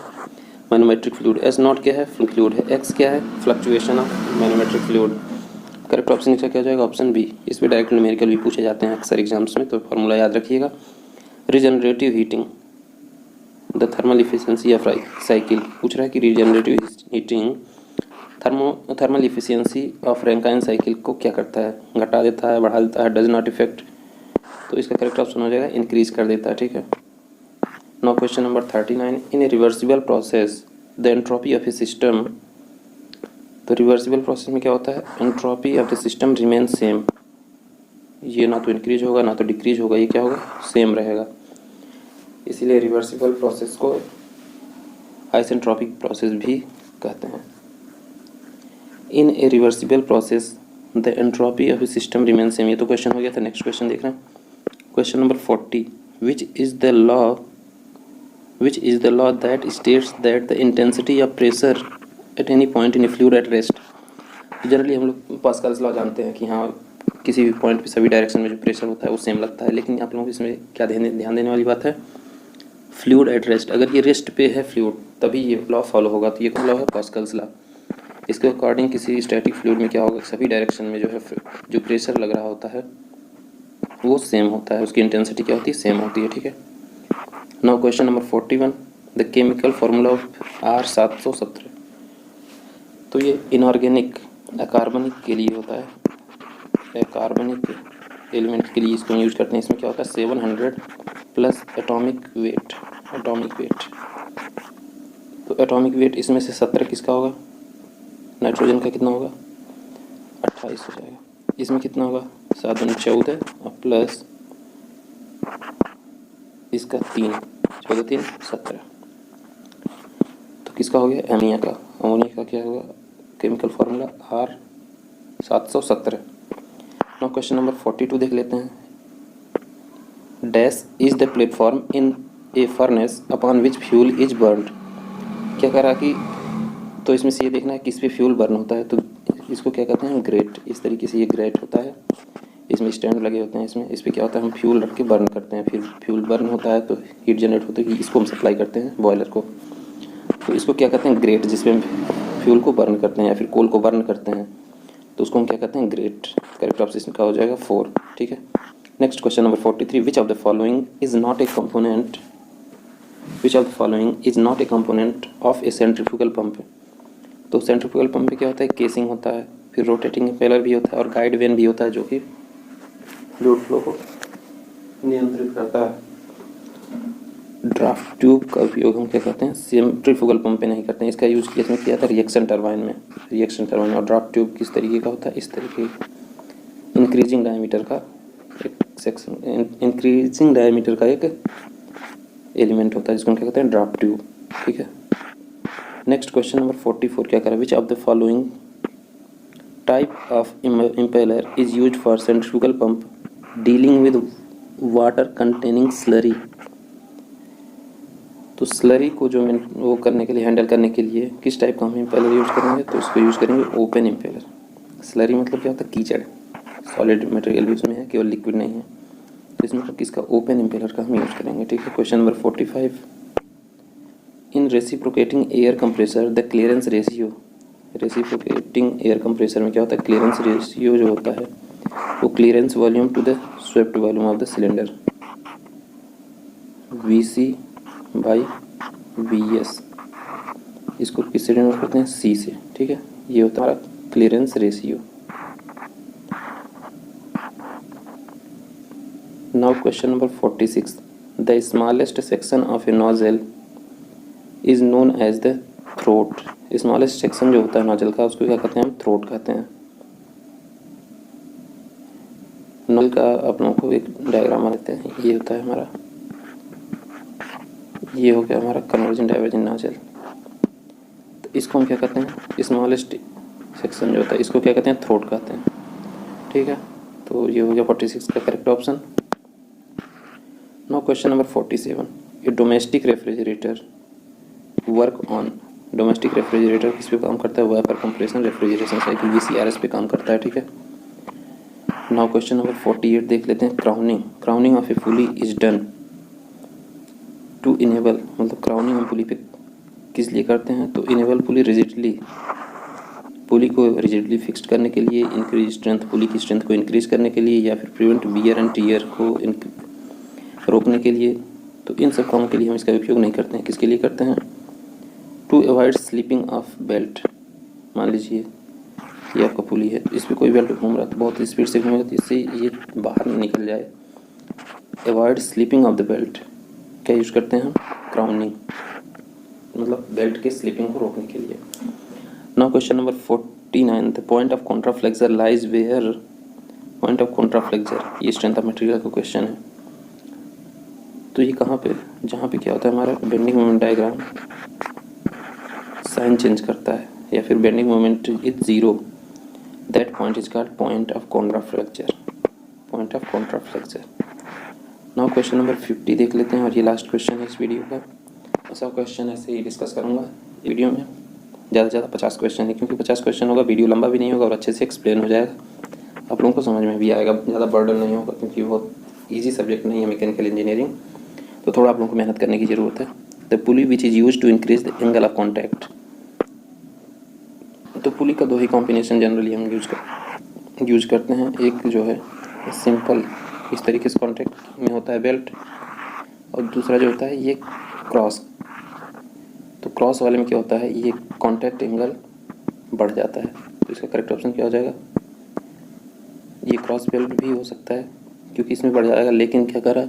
Manometric fluid. S0 क्या है? फ्लूइड है। X क्या है? Fluctuation of manometric fluid. Correct option इसका क्या हो जाएगा? Option B. इस पर डायरेक्ट न्यूमेरिकल भी पूछे जाते हैं अक्सर एग्जाम्स में, तो फार्मूला याद रखिएगा। Regenerative heating the thermal efficiency of cycle. पूछ रहा है कि regenerative heating thermal efficiency of Rankine cycle को क्या करता है? घटा देता है, बढ़ा देता है, डज नॉट इफेक्ट। तो इसका करेक्ट ऑप्शन हो जाएगा इंक्रीज कर देता है। ठीक है। Now question number 39। In a reversible process the entropy of a system. तो रिवर्सिबल प्रोसेस में क्या होता है? Entropy of the system remain same. ये ना तो इंक्रीज होगा ना तो डिक्रीज होगा, ये क्या होगा? सेम रहेगा। इसीलिए रिवर्सिबल प्रोसेस को आइसेंट्रोपिक प्रोसेस भी कहते हैं। In a reversible process the entropy of a system remain same. ये तो क्वेश्चन हो गया था। नेक्स्ट क्वेश्चन देख रहे हैं। Question number 40। Which is the law that states that the intensity of pressure at any point in A fluid at rest. Generally हम लोग पास्कल्स लॉ जानते हैं कि हाँ, किसी भी पॉइंट पे सभी डायरेक्शन में जो प्रेशर होता है वो सेम लगता है। लेकिन आप लोगों को इसमें क्या ध्यान देने वाली बात है? Fluid at rest. अगर ये रेस्ट पे है फ्लूइड तभी ये लॉ फॉलो होगा। तो ये कौन लॉ है? Pascal's law. इसके अकॉर्डिंग किसी स्टैटिक फ्लूइड में क्या होगा, सभी डायरेक्शन में जो है जो प्रेशर लग रहा होता है वो सेम होता है, उसकी इंटेंसिटी क्या होती है, सेम होती है, ठीक है। Now question number 41, the chemical formula of R717। तो ये इनऑर्गेनिक अकार्बनिक के लिए होता है, अकार्बनिक एलिमेंट के लिए इसको यूज करते हैं। इसमें क्या होता है 700 plus atomic weight, atomic weight. तो एटॉमिक वेट इसमें से 17 किसका होगा, नाइट्रोजन का कितना होगा 28 हो जाएगा। इसमें कितना होगा 7 दूनी 14 और प्लस इसका 3, 14 3 17। तो किसका हो गया अमोनिया का, अमोनिया का क्या होगा chemical formula R717। Now question number 42 देख लेते हैं। Dash is the platform in A furnace upon which fuel is burned. क्या करा कि तो इसमें से ये देखना है किस पे फ्यूल बर्न होता है, तो इसको क्या कहते हैं ग्रेट। इस तरीके से ये ग्रेट होता है, इसमें स्टैंड लगे होते हैं, इसमें इस पर क्या होता है हम फ्यूल रख के बर्न करते हैं, फिर फ्यूल बर्न होता है तो हीट जनरेट होती है, इसको हम सप्लाई करते हैं बॉयलर को। तो इसको क्या कहते हैं ग्रेट, जिसमें फ्यूल को बर्न करते हैं या फिर कोल को बर्न करते हैं, तो उसको हम क्या कहते हैं ग्रेट। करेक्ट ऑप्शन का हो जाएगा 4, ठीक है। Next question number 43, which of the following is not A component, which of the following is not A component of A centrifugal pump. तो सेंट्रीफ्यूगल पंप में क्या होता है केसिंग होता है, फिर रोटेटिंग इम्पेलर भी होता है और गाइड वेन भी होता है जो कि फ्लूइड फ्लो को नियंत्रित करता है। ड्राफ्ट ट्यूब का उपयोग हम क्या कहते हैं सेंट्रीफ्यूगल पंप पे नहीं करते हैं, इसका यूज इसमें किया था रिएक्शन टरबाइन में, रिएक्शन टरबाइन। और ड्राफ्ट ट्यूब किस तरीके का होता है, इस तरीके इंक्रीजिंग डायमीटर का एक सेक्शन, इंक्रीजिंग डायमीटर का एक एलिमेंट होता है जिसको हम क्या कहते हैं ड्राफ्ट ट्यूब, ठीक है। नेक्स्ट क्वेश्चन नंबर 44 क्या करें, विच of the following type of impeller is use for centrifugal pump dealing with water containing slurry. तो स्लरी को जो वो करने के लिए, हैंडल करने के लिए किस टाइप का हम इम्पेलर यूज करेंगे, तो इसको यूज करेंगे ओपन इम्पेलर। स्लरी मतलब क्या होता है कीचड़, सॉलिड मटेरियल भी उसमें है, केवल लिक्विड नहीं है, तो इसमें तो किसका ओपन इम्पेलर का हम यूज करेंगे, ठीक है। Question number 45, in reciprocating air compressor the clearance ratio, reciprocating air compressor में क्या होता है क्लियरेंस रेशियो जो होता है वो clearance volume to the swept volume of the cylinder VC by VS, इसको किससे डिनोट करते हैं C से, ठीक है। ये होता है हमारा clearance ratio. Now question number 46, the smallest section of a nozzle is known as the throat. Smallest section जो होता है नोजल का उसको क्या कहते हैं हम थ्रोट कहते हैं। नोजल का आप लोगों को एक डायग्राम देते हैं, ये होता है हमारा, ये हो गया हमारा कन्वर्जन डाइवर्जन नोजल। तो इसको हम क्या कहते हैं स्मॉलेस्ट सेक्शन जो होता है इसको क्या कहते हैं थ्रोट कहते हैं, ठीक है। तो ये हो गया 46 का correct option. Now question number 47, A domestic refrigerator work on, domestic refrigerator किस पे काम करता है vapour compression refrigeration cycle VCRS पे काम करता है, ठीक है। नाउ क्वेश्चन नंबर 48 देख लेते हैं, crowning, crowning of a pulley is done to enable, मतलब क्राउनिंग हम पुली पे किस लिए करते हैं, तो इनेबल पुली रिजिडली, पुली को रिजिडली फिक्स्ड करने के लिए, इंक्रीज स्ट्रेंथ, पुली की स्ट्रेंथ को इंक्रीज करने के लिए, या फिर प्रिवेंट वियर एंड टियर को रोकने के लिए। तो इन सब कामों के लिए हम इसका उपयोग नहीं करते हैं, किसके लिए करते हैं to avoid slipping of belt. मान लीजिए ये आपका पुली है, इस पर कोई बेल्ट घूम रहा है तो बहुत स्पीड से घूमेगा तो इससे ये बाहर निकल जाए, avoid slipping of the belt क्या यूज करते हैं हम क्राउनिंग, मतलब बेल्ट के स्लिपिंग को रोकने के लिए। Now question number 49, the point of contraflexure lies where, point of contraflexure ये स्ट्रेंथ ऑफ मटेरियल का क्वेश्चन है। तो ये कहाँ पे, जहाँ पे क्या होता है हमारा bending moment diagram sign change करता है या फिर bending moment is zero, that point is called point of contraflexure, point of contraflexure. Now question number 50 देख लेते हैं और ये लास्ट क्वेश्चन है इस वीडियो का। ऐसा क्वेश्चन ऐसे ही डिस्कस करूँगा वीडियो में, ज़्यादा से ज़्यादा 50 क्वेश्चन है, क्योंकि 50 क्वेश्चन होगा वीडियो लंबा भी नहीं होगा और अच्छे से एक्सप्लेन हो जाएगा, आप लोगों को समझ में भी आएगा, ज़्यादा बर्डन नहीं होगा, क्योंकि बहुत ईजी सब्जेक्ट नहीं है मैकेनिकल इंजीनियरिंग, तो थोड़ा आप लोगों को मेहनत करने की ज़रूरत है। The pulley which is use to increase the angle of contact, तो पुली का दो ही कॉम्बिनेशन जनरली हम यूज करते हैं। एक जो है सिंपल इस तरीके से कॉन्टैक्ट में होता है बेल्ट, और दूसरा जो होता है ये क्रॉस। तो क्रॉस वाले में क्या होता है, ये कॉन्टैक्ट एंगल बढ़ जाता है। तो इसका करेक्ट ऑप्शन क्या हो जाएगा, ये क्रॉस बेल्ट भी हो सकता है क्योंकि इसमें बढ़ जाएगा, लेकिन क्या करा,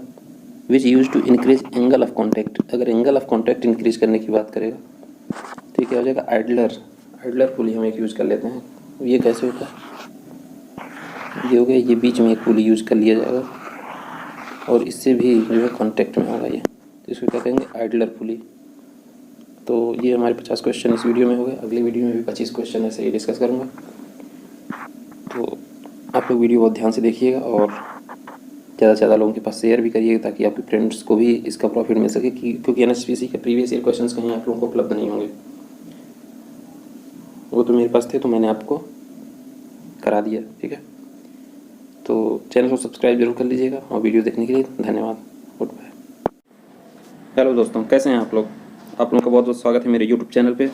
which use to increase angle of contact. अगर एंगल ऑफ कॉन्टैक्ट इंक्रीज करने की बात करेगा तो ये क्या हो जाएगा, आइडलर पुली हम एक यूज़ कर लेते हैं। ये कैसे होता है, ये हो गया, ये बीच में एक पुली यूज़ कर लिया जाएगा और इससे भी जो है कॉन्टैक्ट में होगा ये, तो इसको क्या कहेंगे, आइडलर पुली। तो ये हमारे 50 क्वेश्चन इस वीडियो में हो गए। अगली वीडियो में भी 25 क्वेश्चन ऐसे ही डिस्कस करूँगा। तो आप लोग वीडियो बहुत ध्यान से देखिएगा और ज़्यादा से ज़्यादा लोगों के पास शेयर भी करिएगा ताकि आपके फ्रेंड्स को भी इसका प्रॉफिट मिल सके, क्योंकि NHPC के प्रीवियस ईयर क्वेश्चंस कहीं आप लोगों को उपलब्ध नहीं होंगे। वो तो मेरे पास थे तो मैंने आपको करा दिया, ठीक है। तो चैनल को सब्सक्राइब जरूर कर लीजिएगा और वीडियो देखने के लिए धन्यवाद। Good bye. हेलो दोस्तों, कैसे हैं आप लोग? आप लोगों का बहुत बहुत स्वागत है मेरे यूट्यूब चैनल पे,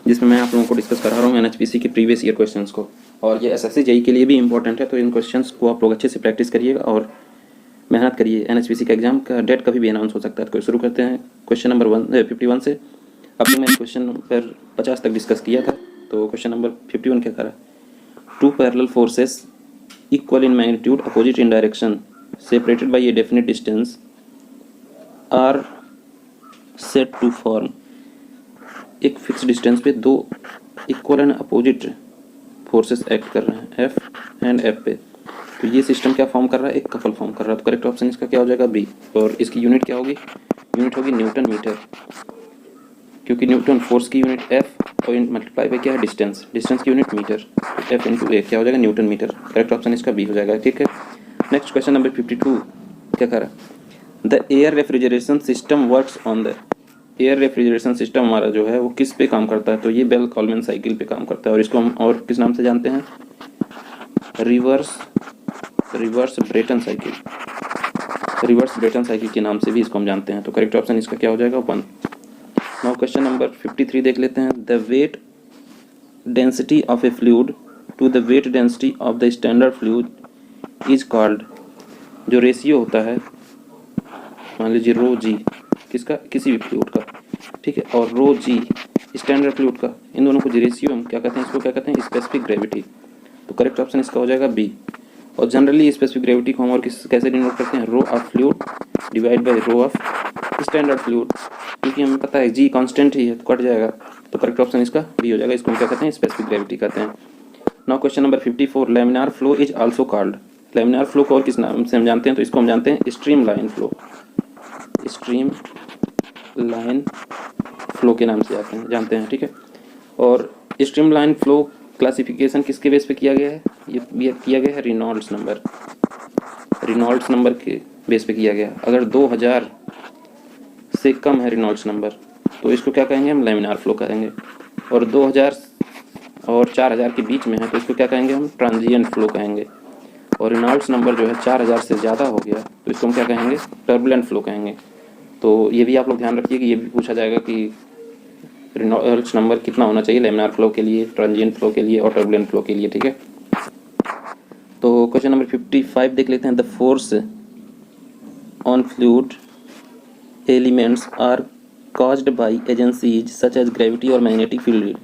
जिसमें मैं आप लोगों को डिस्कस करा रहा हूँ NHPC के प्रीवियस ईयर क्वेश्चंस को। और ये SSC JEE के लिए भी इंपॉर्टेंट है, तो इन क्वेश्चंस को आप लोग अच्छे से प्रैक्टिस करिएगा और मेहनत करिए। NHPC का एग्जाम का डेट कभी भी अनाउंस हो सकता है। तो शुरू करते हैं क्वेश्चन नंबर 51 से। अब मैंने क्वेश्चन नंबर 50 तक डिस्कस किया था, तो क्वेश्चन नंबर 51 क्या करा, two parallel forces equal in magnitude opposite in direction separated by a definite distance are set to form. एक फिक्स डिस्टेंस पे दो equal and opposite forces act कर रहे हैं, F एंड F पे। तो ये सिस्टम क्या फॉर्म कर रहा है, एक कपल फॉर्म कर रहा है। तो करेक्ट ऑप्शन इसका क्या हो जाएगा, बी। और इसकी यूनिट क्या होगी, यूनिट होगी न्यूटन मीटर, क्योंकि न्यूटन फोर्स की यूनिट F और मल्टीप्लाई बाय क्या है, डिस्टेंस की यूनिट मीटर, F इंटू ए क्या हो जाएगा, न्यूटन मीटर। करेक्ट ऑप्शन इसका बी हो जाएगा, ठीक है। नेक्स्ट क्वेश्चन नंबर 52 क्या कर रहा है, the air refrigeration system works on the. Air refrigeration system हमारा जो है वो किस पे काम करता है, तो ये बेल कॉलमैन साइकिल पे काम करता है। और इसको हम और किस नाम से जानते हैं, रिवर्स ब्रेटन साइकिल के नाम से भी इसको हम जानते हैं। तो करेक्ट ऑप्शन इसका क्या हो जाएगा, 1। नाउ क्वेश्चन नंबर 53 देख लेते हैं, the weight density of a fluid to the weight density of the standard fluid is called. जो रेशियो होता है, मान लीजिए रो जी किसका, किसी भी फ्लूइड का, ठीक है, और रो जी स्टैंडर्ड फ्लूइड का, इन दोनों को रेशियो हम क्या कहते हैं, इसको क्या कहते हैं, स्पेसिफिक ग्रेविटी। तो करेक्ट ऑप्शन इसका हो जाएगा बी। और जनरली स्पेसिफिक ग्रेविटी को हम और कैसे डिनोट करते हैं, rho of fluid divide by rho of standard fluid, क्योंकि हमें पता है जी कांस्टेंट ही है तो कट जाएगा। तो करेक्ट ऑप्शन इसका बी हो जाएगा, इसको हम क्या कहते हैं, स्पेसिफिक ग्रेविटी कहते हैं। Now question number 54, laminar flow is also called. Laminar flow को और किस नाम से हम जानते हैं, तो इसको हम जानते हैं स्ट्रीम लाइन फ्लो के नाम से जानते हैं, ठीक है। और स्ट्रीम लाइन फ्लो क्लासिफिकेशन किसके बेस पे किया गया है, ये किया गया है रेनॉल्ड्स नंबर के बेस पे किया गया। अगर 2000 से कम है रेनॉल्ड्स नंबर तो इसको क्या कहेंगे, हम लैमिनार फ्लो कहेंगे। और 2000 और 4000 के बीच में है तो इसको क्या कहेंगे, हम ट्रांजिएंट फ्लो कहेंगे। और रेनॉल्ड्स नंबर जो है 4000 से ज़्यादा हो गया तो इसको हम क्या कहेंगे, टर्बुलेंट फ्लो कहेंगे। तो ये भी आप लोग ध्यान रखिए कि ये भी पूछा जाएगा कि रेनॉल्ड्स नंबर कितना होना चाहिए लैमिनार फ्लो के लिए, ट्रांजिएंट फ्लो के लिए और टर्बुलेंट फ्लो के लिए, ठीक है। तो क्वेश्चन नंबर 55 देख लेते हैं, the force on fluid elements are caused by agencies such as gravity और मैग्नेटिक फील्ड।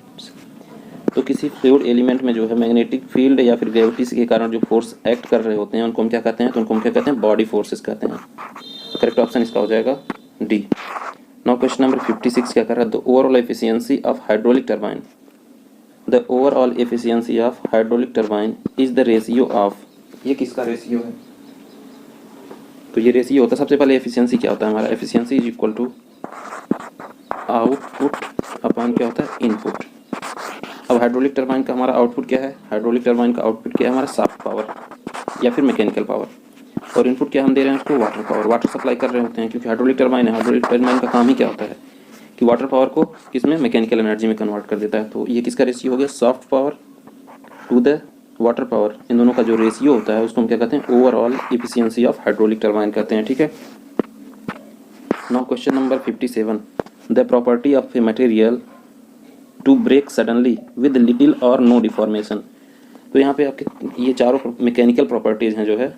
तो किसी फ्लूइड एलिमेंट में जो है मैग्नेटिक फील्ड या फिर ग्रेविटी के कारण जो फोर्स एक्ट कर रहे होते हैं उनको हम क्या कहते हैं, तो उनको हम क्या कहते हैं, बॉडी फोर्सेस कहते हैं। करेक्ट ऑप्शन इसका हो जाएगा डी। नाउ क्वेश्चन नंबर 56 क्या कर रहा है, the overall efficiency of hydraulic turbine. The overall efficiency of hydraulic turbine is the ratio of. ये किसका रेशियो है, तो ये रेशियो होता है, सबसे पहले एफिशिएंसी क्या होता है हमारा, efficiency is equal to output upon क्या होता है, इनपुट। अब हाइड्रोलिक टरबाइन का हमारा आउटपुट क्या है, हाइड्रोलिक टरबाइन का आउटपुट क्या है हमारा, शाफ्ट पावर या फिर मैकेनिकल पावर। और इनपुट क्या हम दे रहे हैं उसको, वाटर पावर, वाटर सप्लाई कर रहे होते हैं क्योंकि हाइड्रोलिक टरबाइन है। हाइड्रोलिक टरबाइन का काम ही क्या होता है कि वाटर पावर को किसमें, मैकेनिकल एनर्जी में कन्वर्ट कर देता है। तो ये किसका रेशियो हो गया, shaft power to the water power. इन दोनों का जो रेशियो होता है उसको हम क्या कहते हैं, overall efficiency of hydraulic turbine कहते हैं, ठीक है। Now question number 57, the property of a material to break suddenly with little और नो डिफॉर्मेशन। तो यहाँ पे आपके ये चारों मैकेनिकल प्रॉपर्टीज़ हैं जो है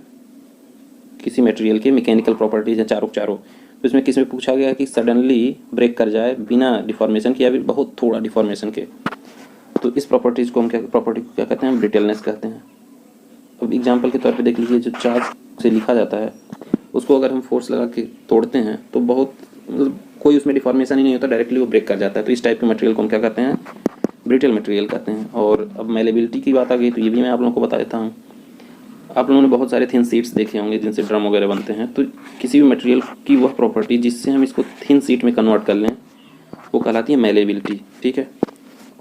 किसी मटेरियल के मैकेनिकल प्रॉपर्टीज़ हैं चारों चारों। तो इसमें किसी में पूछा गया कि सडनली ब्रेक कर जाए बिना डिफॉर्मेशन के या फिर बहुत थोड़ा डिफॉर्मेशन के। तो इस प्रॉपर्टीज़ को हम प्रॉपर्टी को क्या कहते हैं, ब्रिटलनेस कहते हैं। अब एग्जांपल के तौर पे देख लीजिए, जो चार्ज से लिखा जाता है उसको अगर हम फोर्स लगा के तोड़ते हैं तो बहुत मतलब कोई उसमें डिफॉर्मेशन ही नहीं होता, डायरेक्टली वो ब्रेक कर जाता है। तो इस टाइप के मटेरियल को हम क्या कहते हैं, ब्रिटल मटेरियल कहते हैं। और अब मेलेबिलिटी की बात आ गई तो ये भी मैं आप लोगों को बता देता हूँ। आप लोगों ने बहुत सारे थिन शीट्स देखे होंगे जिनसे ड्रम वगैरह बनते हैं। तो किसी भी मटेरियल की वह प्रॉपर्टी जिससे हम इसको थिन शीट में कन्वर्ट कर लें वो कहलाती है मेलेबिलिटी, ठीक है।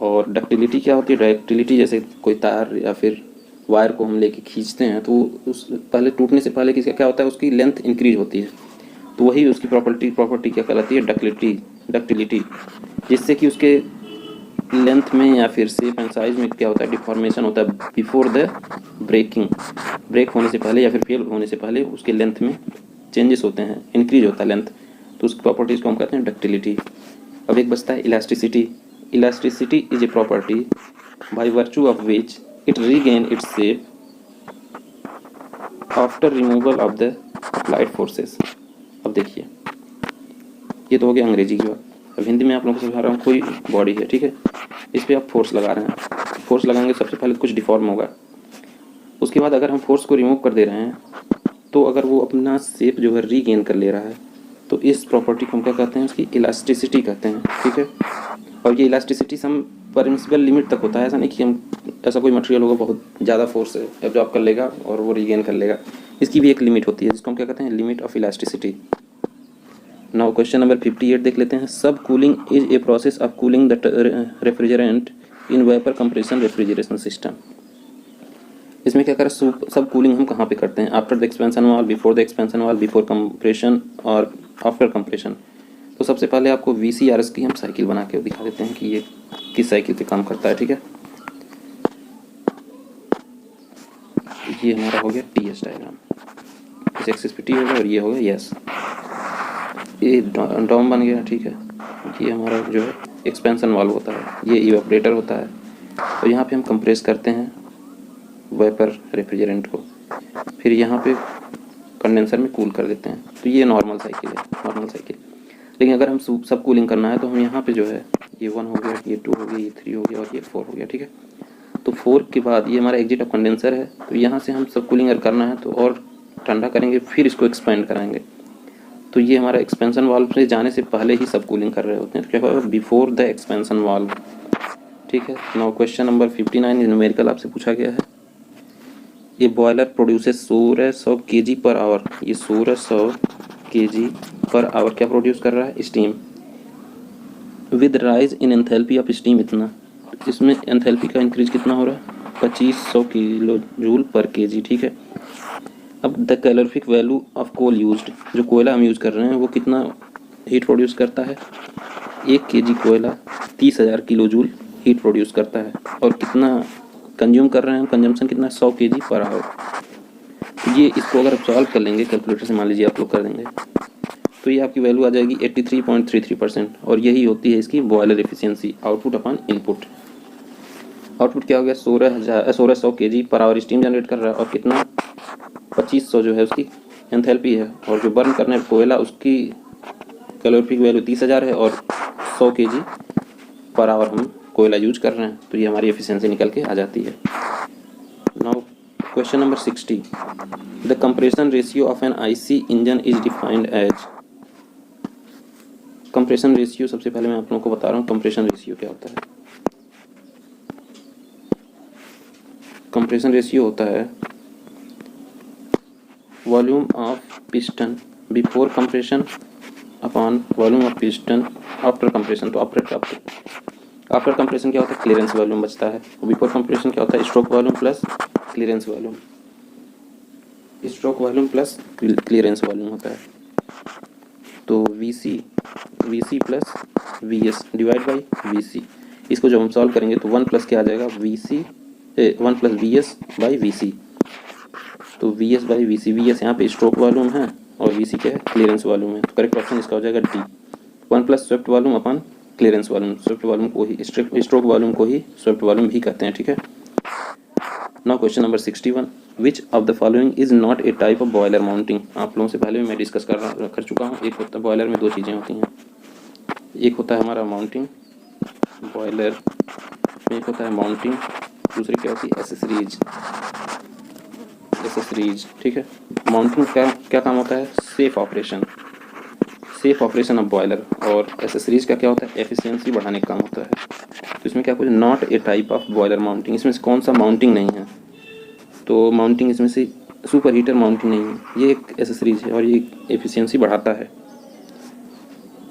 और डक्टिलिटी क्या होती है, डक्टिलिटी जैसे कोई तार या फिर वायर को हम लेके खींचते हैं तो उस पहले टूटने से पहले किसका क्या होता है, उसकी लेंथ इंक्रीज होती है। तो वही उसकी प्रॉपर्टी क्या कहलाती है, डक्टिलिटी, जिससे कि उसके लेंथ में या फिर शेप एंड साइज में क्या होता है, डिफॉर्मेशन होता है बिफोर द ब्रेकिंग। ब्रेक होने से पहले या फिर फेल होने से पहले उसके लेंथ में चेंजेस होते हैं, इंक्रीज होता है लेंथ। तो उस प्रॉपर्टीज़ को हम कहते हैं डक्टिलिटी। अब एक बचता है elasticity. Elasticity is a property by virtue of which it regain its shape after removal of the applied forces. अब देखिए, ये तो हो गया अंग्रेजी की बात। अब हिंदी में आप लोगों को समझा रहा हूँ। कोई बॉडी है, ठीक है, इस पर आप फोर्स लगा रहे हैं। फोर्स लगाएंगे सबसे पहले कुछ डिफॉर्म होगा, उसके बाद अगर हम फोर्स को रिमूव कर दे रहे हैं तो अगर वो अपना शेप जो है रीगेन कर ले रहा है तो इस प्रॉपर्टी को हम क्या कहते हैं, उसकी इलास्टिसिटी कहते हैं, ठीक है। और ये इलास्टिसिटी सम परमिसिबल लिमिट तक होता है। ऐसा नहीं कि हम ऐसा कोई मटेरियल होगा बहुत ज़्यादा फोर्स एब्जॉर्ब कर लेगा और वो रीगेन कर लेगा। इसकी भी एक लिमिट होती है जिसको हम क्या कहते हैं, limit of elasticity. Now question number 58 देख लेते हैं। सब cooling is a process of cooling the refrigerant in vapour compression refrigeration system. इसमें क्या करें, सब कूलिंग हम कहाँ पे करते हैं, after the expansion valve, before the expansion valve, before compression और आफ्टर कंप्रेशन। तो सबसे पहले आपको VCRS की हम साइकिल बना के दिखा देते हैं कि ये किस साइकिल पे काम करता है, ठीक है। ये हमारा हो गया TS डायग्राम, इस एक्सिस पे T होगा और ये होगा यस, ये डॉम बन गया, ठीक है। ये हमारा जो है एक्सपेंशन वाल्व होता है, ये इवेपोरेटर होता है। तो यहाँ पे हम कंप्रेस करते हैं वेपर रेफ्रिजरेंट को, फिर यहाँ पे कंडेंसर में कूल कर देते हैं। तो ये नॉर्मल साइकिल है, नॉर्मल साइकिल। लेकिन अगर हम सब कूलिंग करना है तो हम यहाँ पे जो है ये 1 हो गया, ये 2 हो गया, ये 3 हो गया और ये 4 हो गया, ठीक है। तो 4 के बाद ये हमारा एग्जिट ऑफ कंडेंसर है। तो यहाँ से हम सब कूलिंग अगर करना है तो और ठंडा करेंगे, फिर इसको एक्सपेंड कराएंगे। तो ये हमारा एक्सपेंशन वाल्व से जाने से पहले ही सब कूलिंग कर रहे होते हैं। तो क्या होगा, बिफोर द एक्सपेंशन वाल्व, ठीक है। नाउ क्वेश्चन नंबर 59 न्यूमेरिकल आपसे पूछा गया है। ये boiler produces 1600 kg per hour. ये 1600 kg पर आवर क्या प्रोड्यूस कर रहा है, steam. With rise in enthalpy of steam इतना, इसमें एंथैल्पी का इंक्रीज कितना हो रहा है, 2500 किलो जूल पर kg, ठीक है। अब the calorific value of coal used, जो कोयला हम यूज़ कर रहे हैं वो कितना हीट प्रोड्यूस करता है, 1 kg कोयला 30,000 किलो जूल हीट प्रोड्यूस करता है। और कितना कंज्यूम कर रहे हैं, कंजम्पशन कितना, 100 kg पर आवर। ये इसको अगर आप सॉल्व कर लेंगे कैलकुलेटर से, मान लीजिए आप लोग कर देंगे, तो ये आपकी वैल्यू आ जाएगी 83.33%। और यही होती है इसकी boiler efficiency, output upon input. Output क्या हो गया, 1600 kg per hour steam generate कर रहा है और कितना 2500 जो है उसकी एंथैल्पी है। और जो बर्न करने कोयला उसकी कैलोरीफिक वैल्यू 30,000 है और 100 kg पर आवर हम कोयला यूज कर रहे हैं। तो ये हमारी एफिशिएंसी निकल के आ जाती है। Now question number 60, the compression ratio of an IC engine is defined as. Compression ratio सबसे पहले मैं आप लोगों को बता रहा हूँ कंप्रेशन रेशियो क्या होता है। कंप्रेशन रेशियो होता है volume of piston before compression upon volume of piston after compression. तो आफ्टर कंप्रेशन क्या होता है, क्लियरेंस वॉल्यूम बचता है। बिफोर कंप्रेशन क्या होता है, stroke volume plus clearance volume, stroke volume plus clearance volume होता है। तो VC plus VS divide by VC। इसको जब हम सॉल्व करेंगे तो 1 प्लस क्या आ जाएगा, 1 प्लस VS बाई VC। तो VS बाई VC, VS यहाँ पे स्ट्रोक वॉल्यूम है और VC क्या है, क्लियरेंस वॉल्यूम है। तो करेक्ट ऑप्शन इसका हो जाएगा D, 1 plus swept volume upon clearance volume, swept volume को ही स्ट्रोक वॉल्यूम को ही स्वेप्ट वॉल्यूम भी कहते हैं, ठीक है। Now question number 61, which of the following is not a type of boiler mounting. आप लोगों से पहले भी मैं डिस्कस कर चुका हूँ। एक होता है बॉयलर में दो चीज़ें होती हैं, एक होता है हमारा माउंटिंग, बॉयलर में एक होता है माउंटिंग, दूसरी क्या होती है एसेसरीज, ठीक है। माउंटिंग का क्या काम होता है, सेफ ऑपरेशन ऑफ बॉयलर, और एसेसरीज का क्या होता है, एफिशिएंसी बढ़ाने का काम होता है। तो इसमें क्या कुछ not a type of boiler mounting, इसमें से कौन सा माउंटिंग नहीं है, तो माउंटिंग इसमें से सुपर हीटर माउंटिंग नहीं है, ये एक एसेसरीज है और ये एफिशिएंसी बढ़ाता है,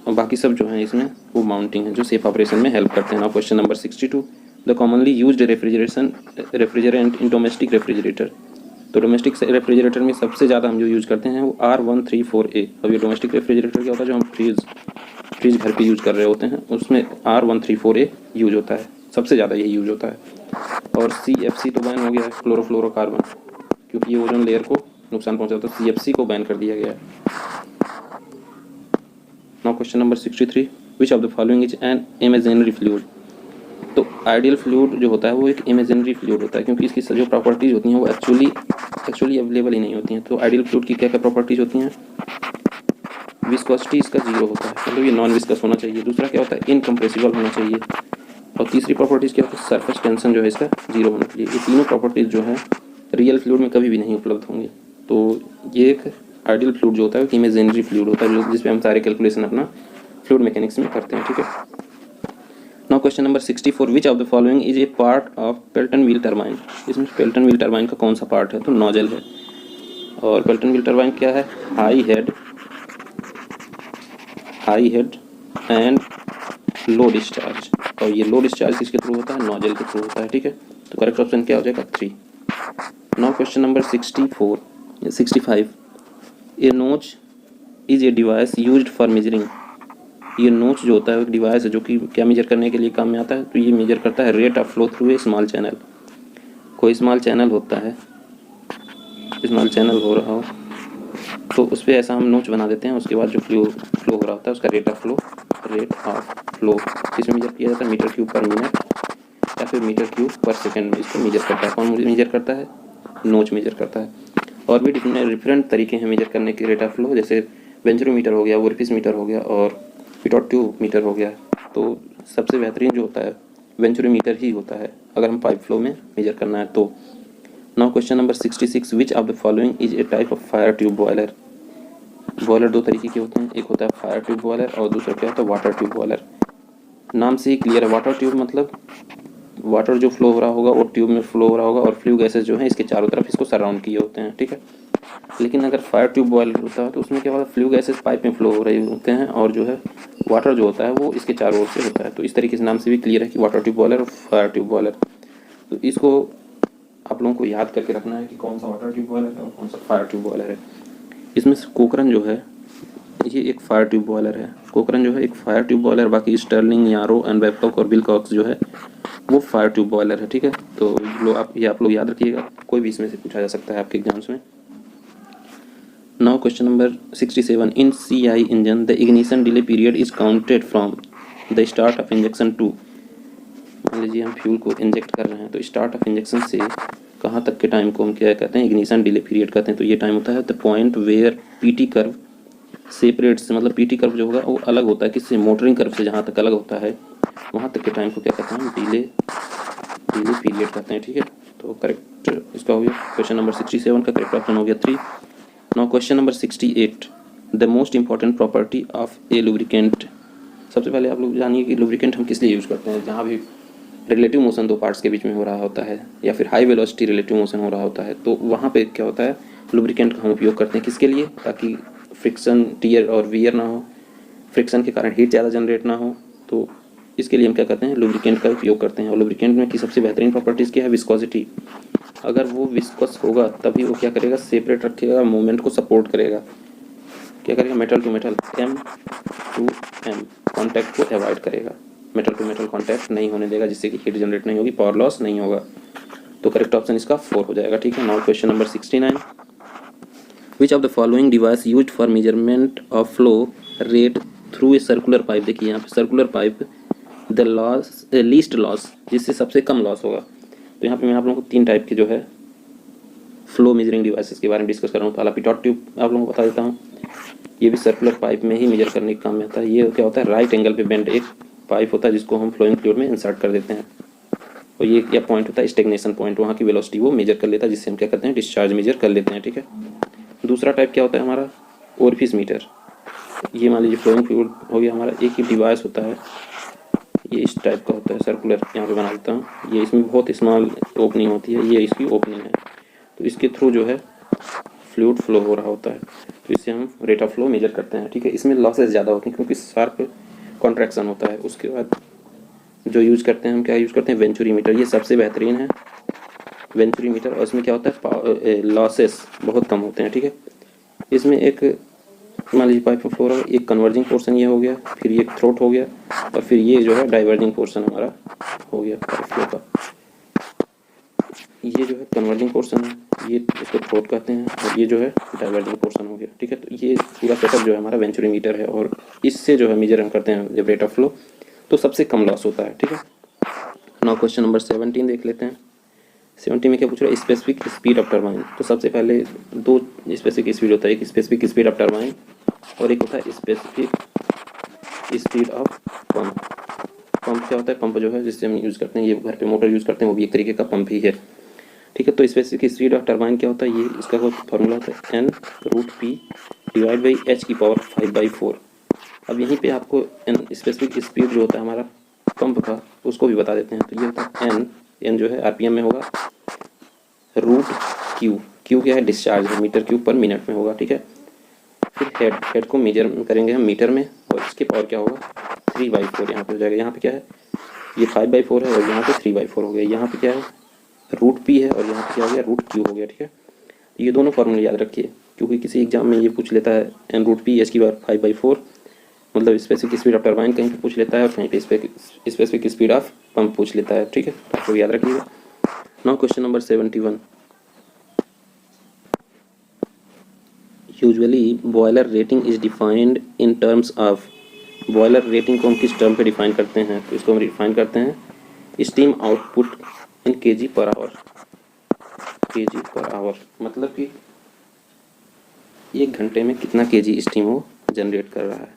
और बाकी सब जो है इसमें वो माउंटिंग है जो सेफ ऑपरेशन में हेल्प करते हैं। Now question number 62, the commonly used refrigerant in domestic refrigerator. तो डोमेस्टिक रेफ्रिजरेटर में सबसे ज़्यादा हम जो यूज़ करते हैं वो R134A। अब ये डोमेस्टिक रेफ्रिजरेटर क्या होता है, जो हम फ्रिज घर पे यूज़ कर रहे होते हैं उसमें R134A यूज होता है, सबसे ज़्यादा यही यूज होता है। और CFC तो बैन हो गया है, क्लोरोफ्लोरोकार्बन, क्योंकि ये ओजोन लेयर को नुकसान पहुँचाता है, CFC को बैन कर दिया गया है। Now question number 63, which of the following is an imaginary fluid. तो आइडियल फ्लूइड जो होता है वो एक इमेजिनरी फ्लूइड होता है, क्योंकि इसकी जो प्रॉपर्टीज़ होती हैं वो एक्चुअली अवेलेबल ही नहीं होती हैं। तो आइडियल फ्लूइड की क्या क्या प्रॉपर्टीज़ होती हैं, विस्कोसिटी इसका 0 होता है, मतलब ये नॉन विस्कस होना चाहिए। दूसरा क्या होता है, इनकम्प्रेसिबल होना चाहिए। और तीसरी प्रॉपर्टीज़ क्या होती है, सरफेस टेंशन जो है इसका 0 होना चाहिए। ये तीनों प्रॉपर्टीज़ जो है रियल फ्लूइड में कभी भी नहीं उपलब्ध होंगी। तो ये एक आइडियल फ्लूइड जो होता है इमेजिनरी फ्लूइड होता है, जिस पे हम सारे कैलकुलेशन अपना फ्लूइड मैकेनिक्स में करते हैं, ठीक है। Now question number 64, which of the following is a part of Pelton wheel turbine. इसमें पेल्टन व्हील टरबाइन का कौन सा पार्ट है, तो नोजल है। और पेल्टन व्हील टरबाइन क्या है, high head and low discharge, और ये लो डिस्चार्ज किसके थ्रू होता है, नोजल के थ्रू होता है, ठीक है। तो करेक्ट ऑप्शन क्या हो जाएगा 3। नाउ क्वेश्चन नंबर 65, ए नोच is a device used for measuring. ये नोच जो होता है एक डिवाइस है जो कि क्या मेजर करने के लिए काम में आता है, तो ये मेजर करता है rate of flow through a small channel. कोई स्मॉल चैनल होता है, स्मॉल चैनल हो रहा हो तो उस पर ऐसा हम नोच बना देते हैं, उसके बाद जो फ्लो हो रहा होता है उसका रेट ऑफ फ्लो इसमें मेजर किया जाता है मीटर क्यूब पर मिनट या फिर मीटर क्यूब पर सेकेंड में। इसको मेजर करता है, कौन मेजर करता है, नोच मेजर करता है। और भी डिफरेंट तरीके हैं मेजर करने के रेट ऑफ फ्लो, जैसे वेंचुरोमीटर हो गया, वोर्फिस मीटर हो गया और पिटोट ट्यूब मीटर हो गया। तो सबसे बेहतरीन जो होता है वेंचुरोमीटर ही होता है अगर हम पाइप फ्लो में मेजर करना है तो। Now question number 66, which of the following is a type of fire tube boiler. Boiler दो तरीके के होते हैं, एक होता है फायर ट्यूब बॉयलर और दूसरा क्या होता है वाटर ट्यूब बॉयलर। नाम से ही क्लियर है, वाटर ट्यूब मतलब वाटर जो फ्लो हो रहा होगा वो ट्यूब में फ्लो हो रहा होगा और फ्लू गैसेस जो है इसके चारों तरफ इसको सराउंड किए होते हैं, ठीक है। लेकिन अगर फायर ट्यूब बॉयलर होता है तो उसमें क्या होता है, फ्लू गैसेस पाइप में फ्लो हो रहे होते हैं और जो है वाटर जो होता है वो इसके चारों ओर से होता है। तो इस तरीके से नाम से भी क्लियर है कि वाटर ट्यूब बॉयलर और फायर ट्यूब बॉयलर। तो इसको आप लोगों को याद करके रखना है कि कौन सा वाटर ट्यूब बॉयलर है और कौन सा फायर ट्यूब बॉयलर है। इसमें से कोकरन जो है ये एक फायर ट्यूब बॉयलर है, कोकरन जो है एक फायर ट्यूब बॉयलर, बाकी स्टर्लिंग, यारो एंड बैबकॉक और विलकॉक्स जो है वो फायर ट्यूब बॉयलर है, ठीक है। तो आप लोग याद रखिएगा, कोई भी इसमें से पूछा जा सकता है आपके एग्जाम्स में। Now question number 67, in CI engine the ignition delay period is counted from the start of injection to. मान लीजिए हम फ्यूल को इंजेक्ट कर रहे हैं तो स्टार्ट ऑफ इंजेक्शन से कहाँ तक के टाइम को हम क्या कहते हैं, इग्निशन डिले पीरियड कहते हैं। तो ये टाइम होता है the point where PT curve separates, मतलब PT कर्व जो होगा वो अलग होता है किससे, मोटरिंग कर्व से जहाँ तक अलग होता है वहाँ तक के टाइम को क्या कहते हैं, डिले पीरियड कहते हैं, ठीक है। तो करेक्ट इसका हो गया क्वेश्चन नंबर 67 का करेक्ट ऑप्शन हो गया 3। Now question number 68, the most important property of A lubricant. सबसे पहले आप लोग जानिए कि लुब्रिकेंट हम किस लिए यूज़ करते हैं, जहाँ भी रिलेटिव मोशन दो पार्ट्स के बीच में हो रहा होता है या फिर हाई वेलोसिटी रिलेटिव मोशन हो रहा होता है तो वहाँ पे क्या होता है, लुब्रिकेंट का हम उपयोग करते हैं किसके लिए, ताकि फ्रिक्शन, टियर और वियर ना हो, फ्रिक्शन के कारण हीट ज़्यादा जनरेट ना हो। तो इसके लिए हम क्या करते हैं, लुब्रिकेंट का उपयोग करते हैं। और लुब्रिकेंट में की सबसे बेहतरीन प्रॉपर्टीज़ क्या है, विस्कोसिटी। अगर वो विस्कस होगा तभी वो क्या करेगा, सेपरेट रखेगा, मूवमेंट को सपोर्ट करेगा, क्या करेगा, metal to metal M2M contact को अवॉइड करेगा, मेटल टू मेटल कॉन्टैक्ट नहीं होने देगा, जिससे कि हीट जनरेट नहीं होगी, पावर लॉस नहीं होगा। तो करेक्ट ऑप्शन इसका 4 हो जाएगा, ठीक है। Now question number 69, which of the following device used for measurement of flow rate through a circular pipe, देखिए यहाँ पे circular pipe the loss least loss, जिससे सबसे कम लॉस होगा। तो यहाँ पे मैं आप लोगों को 3 टाइप के जो है फ्लो मेजरिंग डिवाइसेस के बारे में डिस्कस कर रहा हूँ। पहला पिटॉट ट्यूब आप लोगों को बता देता हूँ, ये भी सर्कुलर पाइप में ही मेजर करने के काम में आता है। ये क्या होता है, राइट एंगल पे बेंड एक पाइप होता है जिसको हम फ्लोइंग फ्लूइड में इंसर्ट कर देते हैं, और ये क्या पॉइंट होता है, स्टेगनेशन पॉइंट, वहाँ की वेलोसिटी वो मेजर कर लेता है, जिससे हम क्या करते हैं, डिस्चार्ज मेजर कर लेते हैं। ठीक है। दूसरा टाइप क्या होता है हमारा, ओरिफिस मीटर। ये मान लीजिए फ्लोइंग फ्लूइड हो गया हमारा, एक ही डिवाइस होता है, ये इस टाइप का होता है, सर्कुलर यहाँ पे बना देता हूँ। ये इसमें बहुत स्मॉल ओपनिंग होती है, ये इसकी ओपनिंग है, तो इसके थ्रू जो है फ्लूइड फ्लो हो रहा होता है, तो इससे हम रेट ऑफ फ्लो मेजर करते हैं। ठीक है। इसमें लॉसेस ज़्यादा होते हैं क्योंकि शार्प कॉन्ट्रैक्शन होता है। उसके बाद जो यूज़ करते हैं हम, क्या यूज़ करते हैं, वेंचुरी मीटर। ये सबसे बेहतरीन है वेंचुरी मीटर, और इसमें क्या होता है, लॉसेस बहुत कम होते हैं। ठीक है। इसमें एक मान लीजिए पाइप में फ्लो रहा है, एक कन्वर्जिंग पोर्शन ये हो गया, फिर ये थ्रोट हो गया, और फिर ये जो है डाइवर्जिंग पोर्शन हमारा हो गया पाइप फ्लो का। ये जो है कन्वर्जिंग पोर्शन है, ये इसको थ्रोट कहते हैं, और ये जो है डाइवर्जिंग पोर्शन हो गया। ठीक है। तो ये पूरा सेटअप जो है हमारा वेंचुरी मीटर है, और इससे जो है मेजर हम करते हैं जब रेट ऑफ फ्लो, तो सबसे कम लॉस होता है। ठीक है। नाउ क्वेश्चन नंबर 17 देख लेते हैं। 70 में क्या पूछ रहा है, स्पेसिफिक स्पीड ऑफ टरबाइन। तो सबसे पहले 2 स्पेसिफिक स्पीड होता है, एक स्पेसिफिक स्पीड ऑफ टरबाइन और एक होता है specific speed of pump. Pump क्या होता है, पंप जो है जिससे हम यूज़ करते हैं, ये घर पे मोटर यूज़ करते हैं, वो भी एक तरीके का पंप ही है। ठीक है। तो स्पेसिफिक स्पीड ऑफ टरबाइन क्या होता है, ये इसका फॉर्मूला होता है n√p डिवाइड बाई h की पावर 5/4। अब यहीं पे आपको n स्पेसिफिक स्पीड जो होता है हमारा पंप का, उसको भी बता देते हैं। तो ये होता है n जो है आरपीएम में होगा, √q, q क्या है, डिस्चार्ज है, मीटर क्यूब पर मिनट में होगा। ठीक है। फिर हेड को मेजर करेंगे हम मीटर में, और इसके पावर क्या होगा, 3/4 यहाँ पे हो जाएगा। यहाँ पे क्या है, ये 5/4 है, और यहाँ पे 3/4 हो गया। यहाँ पे क्या है, √p है, और यहाँ पे क्या हो गया, √q हो गया। ठीक है। ये दोनों फॉर्मूले याद रखिए, क्योंकि किसी एग्जाम में ये पूछ लेता है n√p h की पावर 5/4, मतलब स्पेसिफिक स्पीड ऑफ टरबाइन कहीं पे पूछ लेता है, और कहीं पे स्पेसिफिक स्पीड ऑफ पंप पूछ लेता है। ठीक है। आपको याद रखिएगा। Now question number 71। Usually boiler rating is defined in terms of, boiler rating को हम किस टर्म पे डिफाइन करते हैं, तो इसको हम डिफाइन करते हैं स्टीम आउटपुट इन kg per hour. kg per hour मतलब कि 1 घंटे में कितना kg स्टीम वो जनरेट कर रहा है,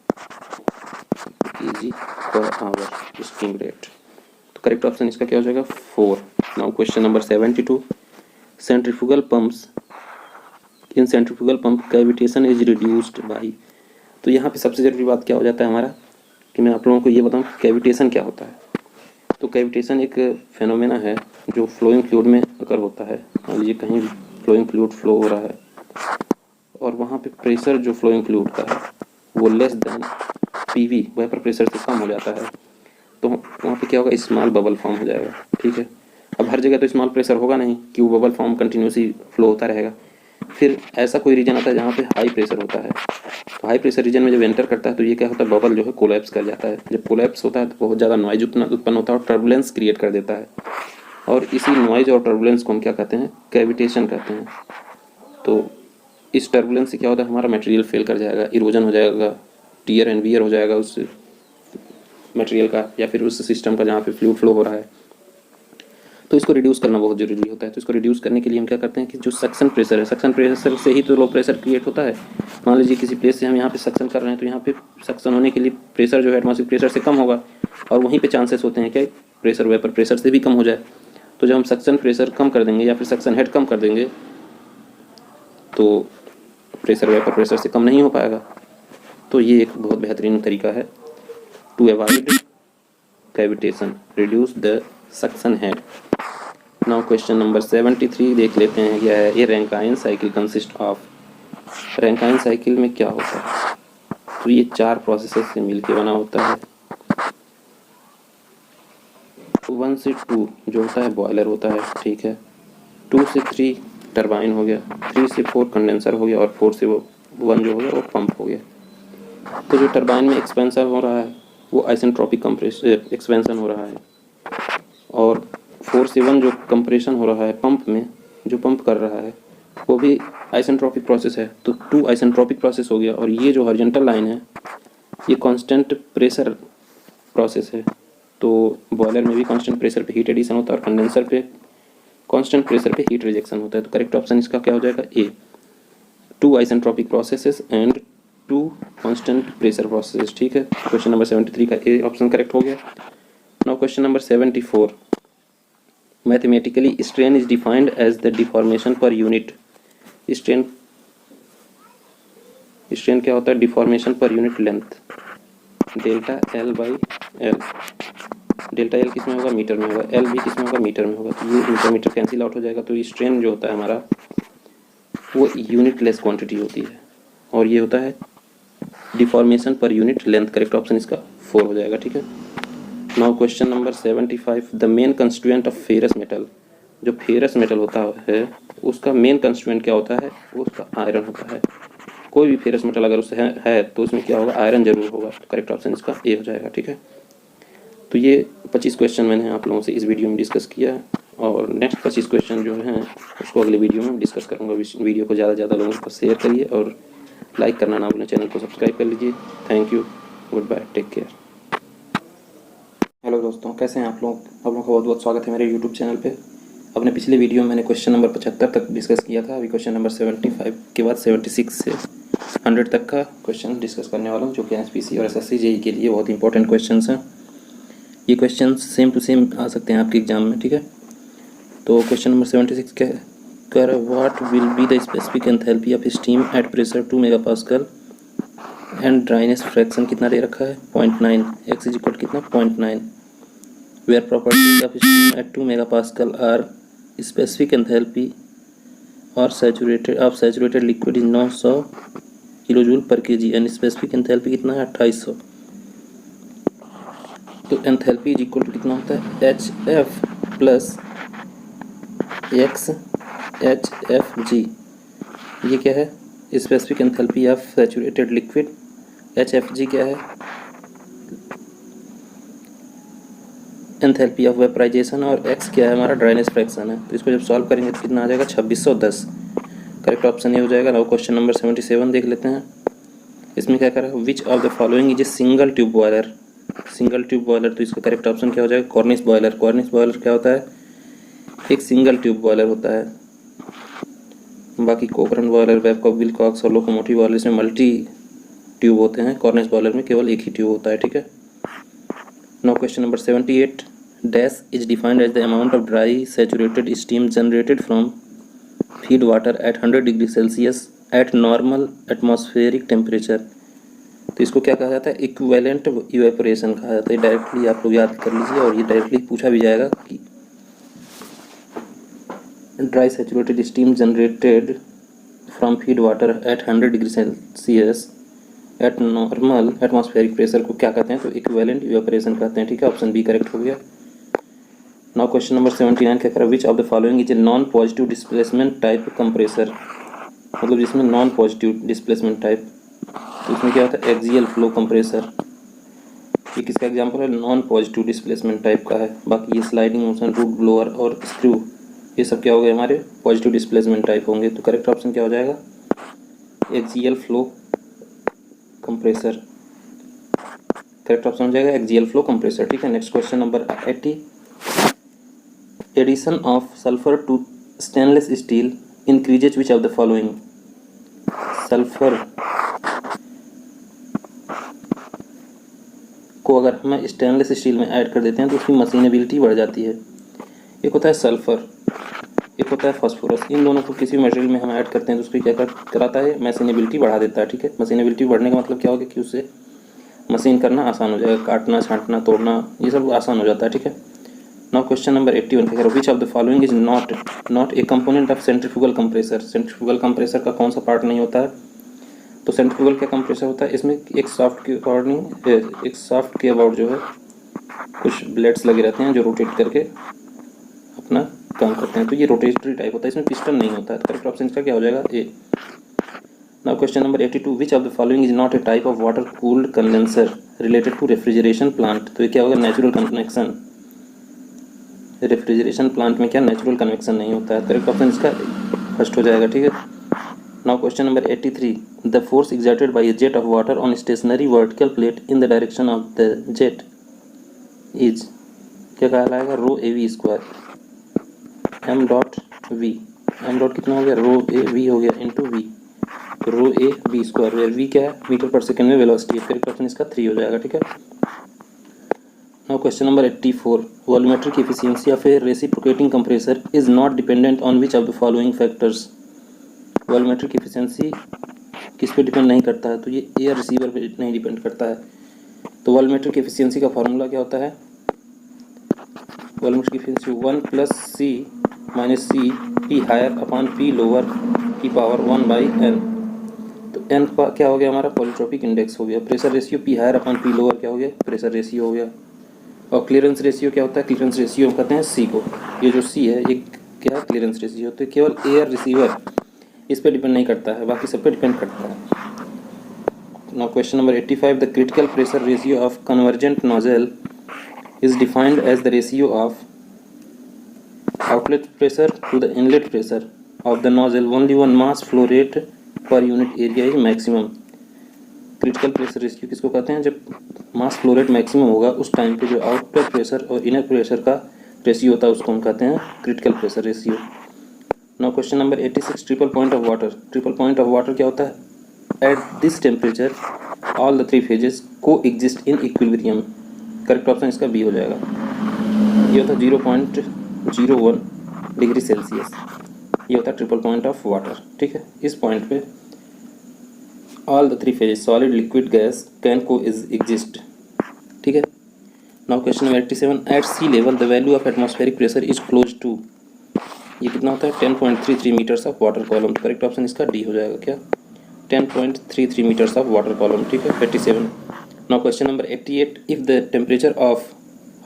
kg per hour steam rate. तो करेक्ट ऑप्शन इसका क्या हो जाएगा, 4। Now question number 72। Centrifugal pumps, in centrifugal pump cavitation is reduced by. तो यहाँ पे सबसे ज़रूरी बात क्या हो जाता है हमारा, कि मैं आप लोगों को ये बताऊँ कैविटेशन क्या होता है। तो कैविटेशन एक फेनोमेना है जो फ्लोइंग फ्लूइड में अगर होता है। मान लीजिए कहीं फ्लोइंग फ्लूइड फ्लो हो रहा है, और वहाँ पे प्रेशर जो फ्लोइंग फ्लूइड का है वो less than PV, vapour pressure से कम हो जाता है, तो वहाँ पे क्या होगा, स्मॉल बबल फॉर्म हो जाएगा। ठीक है। अब हर जगह तो स्मॉल प्रेशर होगा नहीं कि वो बबल फॉर्म कंटिन्यूसली फ्लो होता रहेगा। फिर ऐसा कोई रीजन आता है जहाँ पे हाई प्रेशर होता है, तो हाई प्रेशर रीजन में जब एंटर करता है तो ये क्या होता है, बबल जो है कोलैप्स कर जाता है। जब कोलैप्स होता है तो बहुत ज़्यादा नॉइज उत्पन्न होता है और टर्बुलेंस क्रिएट कर देता है, और इसी नॉइज और टर्बुलेंस को हम क्या कहते हैं, कैविटेशन कहते हैं। तो इस टर्बुलेंस से क्या होता है, हमारा मटेरियल फेल कर जाएगा, इरोजन हो जाएगा, टीयर एंड वियर हो जाएगा उस मटेरियल का, या फिर उस सिस्टम का जहाँ पे फ्लूइड फ्लो हो रहा है। तो इसको रिड्यूस करना बहुत ज़रूरी होता है। तो इसको रिड्यूस करने के लिए हम क्या करते हैं कि जो सक्शन प्रेशर है, सक्शन प्रेशर से ही तो लो प्रेशर क्रिएट होता है। मान लीजिए किसी प्लेस से हम यहाँ पे सक्शन कर रहे हैं, तो यहाँ पे सक्शन होने के लिए प्रेशर जो है एटमॉस्फेरिक प्रेशर से कम होगा, और वहीं पे चांसेस होते हैं क्या, प्रेशर वेपर प्रेशर से भी कम हो जाए। तो जब हम सक्शन प्रेशर कम कर देंगे या फिर सक्शन हेड कम कर देंगे, तो प्रेशर वेपर प्रेशर से कम नहीं हो पाएगा। तो ये एक बहुत बेहतरीन तरीका है to avoid cavitation, reduce the suction head. Now question number 73 देख लेते हैं क्या है। ये Rankine cycle consist of, Rankine cycle में क्या होता है, तो ये 4 प्रोसेसेस से मिलके बना होता है। 1 से 2 जो होता है बॉयलर होता है, ठीक है। 2 से 3 टरबाइन हो गया, 3 से 4 कंडेंसर हो गया, और 4 से 1 जो हो गया वो पंप हो गया। तो जो टरबाइन में एक्सपेंशन हो रहा है वो आइसेंट्रोपिक एक्सपेंशन हो रहा है, और 4 से 1 जो कंप्रेशन हो रहा है पंप में, जो पंप कर रहा है वो भी आइसेंट्रोपिक प्रोसेस है। तो 2 आइसेंट्रोपिक प्रोसेस हो गया, और ये जो हॉरिजॉन्टल लाइन है ये कांस्टेंट प्रेशर प्रोसेस है, तो बॉयलर में भी कांस्टेंट प्रेशर पे हीट एडिशन होता है और कंडेंसर पे कांस्टेंट प्रेशर पे हीट रिजेक्शन होता है। तो करेक्ट ऑप्शन इसका क्या हो जाएगा? ए, 2 isentropic processes and 2 constant pressure processes. ठीक है, क्वेश्चन नंबर 73 का ए ऑप्शन करेक्ट हो गया। Now question number 74, mathematically strain is defined as the deformation per unit. Strain क्या होता है? Deformation per unit length, delta L by L. Delta L किस में होगा? मीटर में होगा। एल भी किस में होगा? मीटर में होगा। तो ये मीटर मीटर कैंसिल आउट हो जाएगा। तो स्ट्रेन जो होता है हमारा वो यूनिट लेस क्वांटिटी होती है, और ये होता है deformation per unit length. Correct option इसका 4 हो जाएगा। ठीक है, now question number 75, the main constituent of ferrous metal. जो फेरस मेटल होता है उसका मेन कंस्टिट्यूएंट क्या होता है? वो उसका आयरन होता है। कोई भी फेरस मेटल अगर उससे है तो उसमें क्या होगा? आयरन जरूर होगा। तो करेक्ट ऑप्शन इसका ए हो जाएगा। ठीक है, तो ये 25 क्वेश्चन मैंने आप लोगों से इस वीडियो में डिस्कस किया है, और नेक्स्ट 25 क्वेश्चन जो हैं उसको अगले वीडियो में डिस्कस करूँगा। वीडियो को ज़्यादा से ज़्यादा लोगों को शेयर करिए और लाइक करना ना भूलें, चैनल को सब्सक्राइब कर लीजिए। Thank you, goodbye, take care. Hello दोस्तों, कैसे हैं आप लोग? आप लोगों का बहुत बहुत स्वागत है मेरे यूट्यूब चैनल पे। अपने पिछले वीडियो में मैंने क्वेश्चन नंबर 75 तक डिस्कस किया था। अभी क्वेश्चन नंबर 75 के बाद 76 से 100 तक का क्वेश्चन डिस्कस करने वाला हूँ, जो कि एसपीसी और एसएससी जेई के लिए बहुत इंपॉर्टेंट क्वेश्चंस हैं। ये क्वेश्चन सेम टू सेम आ सकते हैं आपके एग्जाम में। ठीक है, तो क्वेश्चन नंबर 76 क्या कर, what will be the specific enthalpy of steam at pressure 2 megapascal and dryness fraction कितना दे रखा है? 0.9। एक्स इज इक्वल कितना? 0.9। Where properties of steam at 2 megapascal are specific enthalpy और सैचुरेटेड लिक्विड इज 900 किलोजूल पर KG and specific enthalpy कितना है? 2800। तो enthalpy is equal to कितना होता है? H F plus X H F G. ये क्या है? Specific enthalpy of saturated liquid. H F G क्या है? Enthalpy of vaporisation. और एक्स क्या है? हमारा ड्राइनेस फ्रैक्शन है। तो इसको जब सॉल्व करेंगे तो कितना आ जाएगा? 2610। करेक्ट ऑप्शन ये हो जाएगा। नाउ क्वेश्चन नंबर 77 देख लेते हैं। इसमें क्या करा? विच of the following is a single tube boiler. Single tube boiler, तो इसका करेक्ट ऑप्शन क्या हो जाएगा? Cornish boiler. कॉर्निश बॉयलर क्या होता है? एक सिंगल ट्यूब बॉयलर होता है। बाकी कोकरन बॉयलर, बैबकॉक, विलकॉक्स और लोकोमोटिव बॉयलर इसमें मल्टी ट्यूब होते हैं। कॉर्निश बॉयलर में केवल एक ही ट्यूब होता है। ठीक है, now question number 78, dash is defined as the amount of dry saturated steam generated from feed water at 100 degree Celsius at normal atmospheric temperature. तो इसको क्या कहा जाता है? इक्विवेलेंट इवेपोरेशन कहा जाता है। डायरेक्टली आप लोग याद कर लीजिए, और ये डायरेक्टली पूछा भी जाएगा कि dry saturated steam generated from feed water at 100 degree Celsius at normal atmospheric pressure को क्या कहते हैं? तो इक्विवेलेंट इवेपोरेशन कहते हैं। ठीक है, ऑप्शन बी करेक्ट हो गया। नाउ क्वेश्चन नंबर 79 क्या करा? विच of the following is a non positive displacement type compressor. मतलब जिसमें नॉन पॉजिटिव डिस्प्लेसमेंट टाइप, तो इसमें क्या होता है? Axial flow compressor. ये किसका एग्जांपल है? नॉन पॉजिटिव डिस्प्लेसमेंट टाइप का है। बाकी ये स्लाइडिंग मोशन, रूट ब्लोअर और स्क्रू, ये सब क्या हो गए? हमारे पॉजिटिव डिस्प्लेसमेंट टाइप होंगे। तो करेक्ट ऑप्शन क्या हो जाएगा? Axial flow compressor. Correct option हो जाएगा एक्सियल फ्लो कंप्रेसर। ठीक है, next question number 80, addition of sulphur to stainless steel increases which of the following. Sulphur को अगर हम स्टेनलेस स्टील में ऐड कर देते हैं तो उसकी मशीनेबिलिटी बढ़ जाती है। एक होता है सल्फर, एक होता है फास्फोरस। इन दोनों को किसी मटेरियल में हम ऐड करते हैं तो उसकी क्या कराता है? मशीनेबिलिटी बढ़ा देता है। ठीक है, मशीनेबिलिटी बढ़ने का मतलब क्या होगा? कि उससे मशीन करना आसान हो जाएगा, काटना, छांटना, तोड़ना, ये सब आसान हो जाता है। ठीक है, नाउ क्वेश्चन नंबर 81 क्या करो? विच of the following is not A component of centrifugal compressor. Centrifugal compressor का कौन सा पार्ट नहीं होता है? तो सेंट्रीफ्यूगल क्या कंप्रेसर होता है? इसमें एक सॉफ्ट के अकॉर्डिंग, एक सॉफ्ट के अबाउट जो है कुछ ब्लेड्स लगे रहते हैं जो रोटेट करके अपना काम करते हैं। तो ये रोटेटरी टाइप होता है, इसमें पिस्टन नहीं होता है। करेक्ट ऑप्शन इसका क्या हो जाएगा? A. Now question number 82, which of the following is not a type of water cooled condenser related to refrigeration plant. तो ये क्या होगा? Natural convection. रेफ्रिजरेशन प्लांट में क्या नेचुरल कन्वेक्शन नहीं होता है। करेक्ट ऑप्शन इसका फर्स्ट हो जाएगा। ठीक है, Now question number 83. The force exerted by a jet of water on a stationary vertical plate in the direction of the jet is क्या कहलाएगा, rho A V square M dot V. M dot कितना हो गया, रो A we हो गया into V, तो rho A V square, where V क्या है, मीटर पर सेकंड में वेलोसिटी है. करेक्ट ऑप्शन इसका 3 हो जाएगा. ठीक है. Now question number 84. Volumetric efficiency of A reciprocating compressor is not dependent on which of the following factors. Volumetric efficiency किस पे डिपेंड नहीं करता है, तो ये एयर रिसीवर पे नहीं डिपेंड करता है. तो वॉल्यूमेट्रिक एफिशिएंसी का फार्मूला क्या होता है, volumetric efficiency 1 plus C minus C P higher upon P lower की पावर 1/n. तो n क्या हो गया हमारा, पॉलीट्रोपिक इंडेक्स हो गया. Pressure ratio P higher upon P lower क्या हो गया, प्रेशर रेशियो हो गया. और क्लियरेंस रेशियो क्या होता है, क्लियरेंस रेशियो कहते हैं सी को. ये जो सी है ये क्या, क्लियरेंस रेशियो. तो केवल एयर रिसीवर इस पर डिपेंड नहीं करता है, बाकी सब पे डिपेंड करता है. Now question number 85. The critical pressure ratio of convergent nozzle is defined as the ratio of outlet pressure to the inlet pressure of the nozzle. Only one mass flow rate per unit area is maximum. Critical pressure ratio किसको कहते हैं, जब mass flow rate maximum होगा उस time पे जो outer pressure और inner pressure का रेशियो होता है उसको हम कहते हैं critical pressure ratio. Now question number 86. Triple point of water. Triple point of water क्या होता है, at this temperature all the 3 phases को exist in equilibrium. Correct option इसका बी हो जाएगा. ये होता है 0.01 डिग्री सेल्सियस. ये होता है ट्रिपल पॉइंट ऑफ वाटर. ठीक है. इस पॉइंट पे all the 3 phases solid liquid gas can coexist. ठीक है. Now question number 87. At sea level the value of atmospheric pressure is close to. ये कितना होता है, 10.33 metres of water column. Correct option इसका डी हो जाएगा. क्या, 10.33 मीटर्स ऑफ वाटर कॉलम. ठीक है. 87. Now question number 88. If the temperature of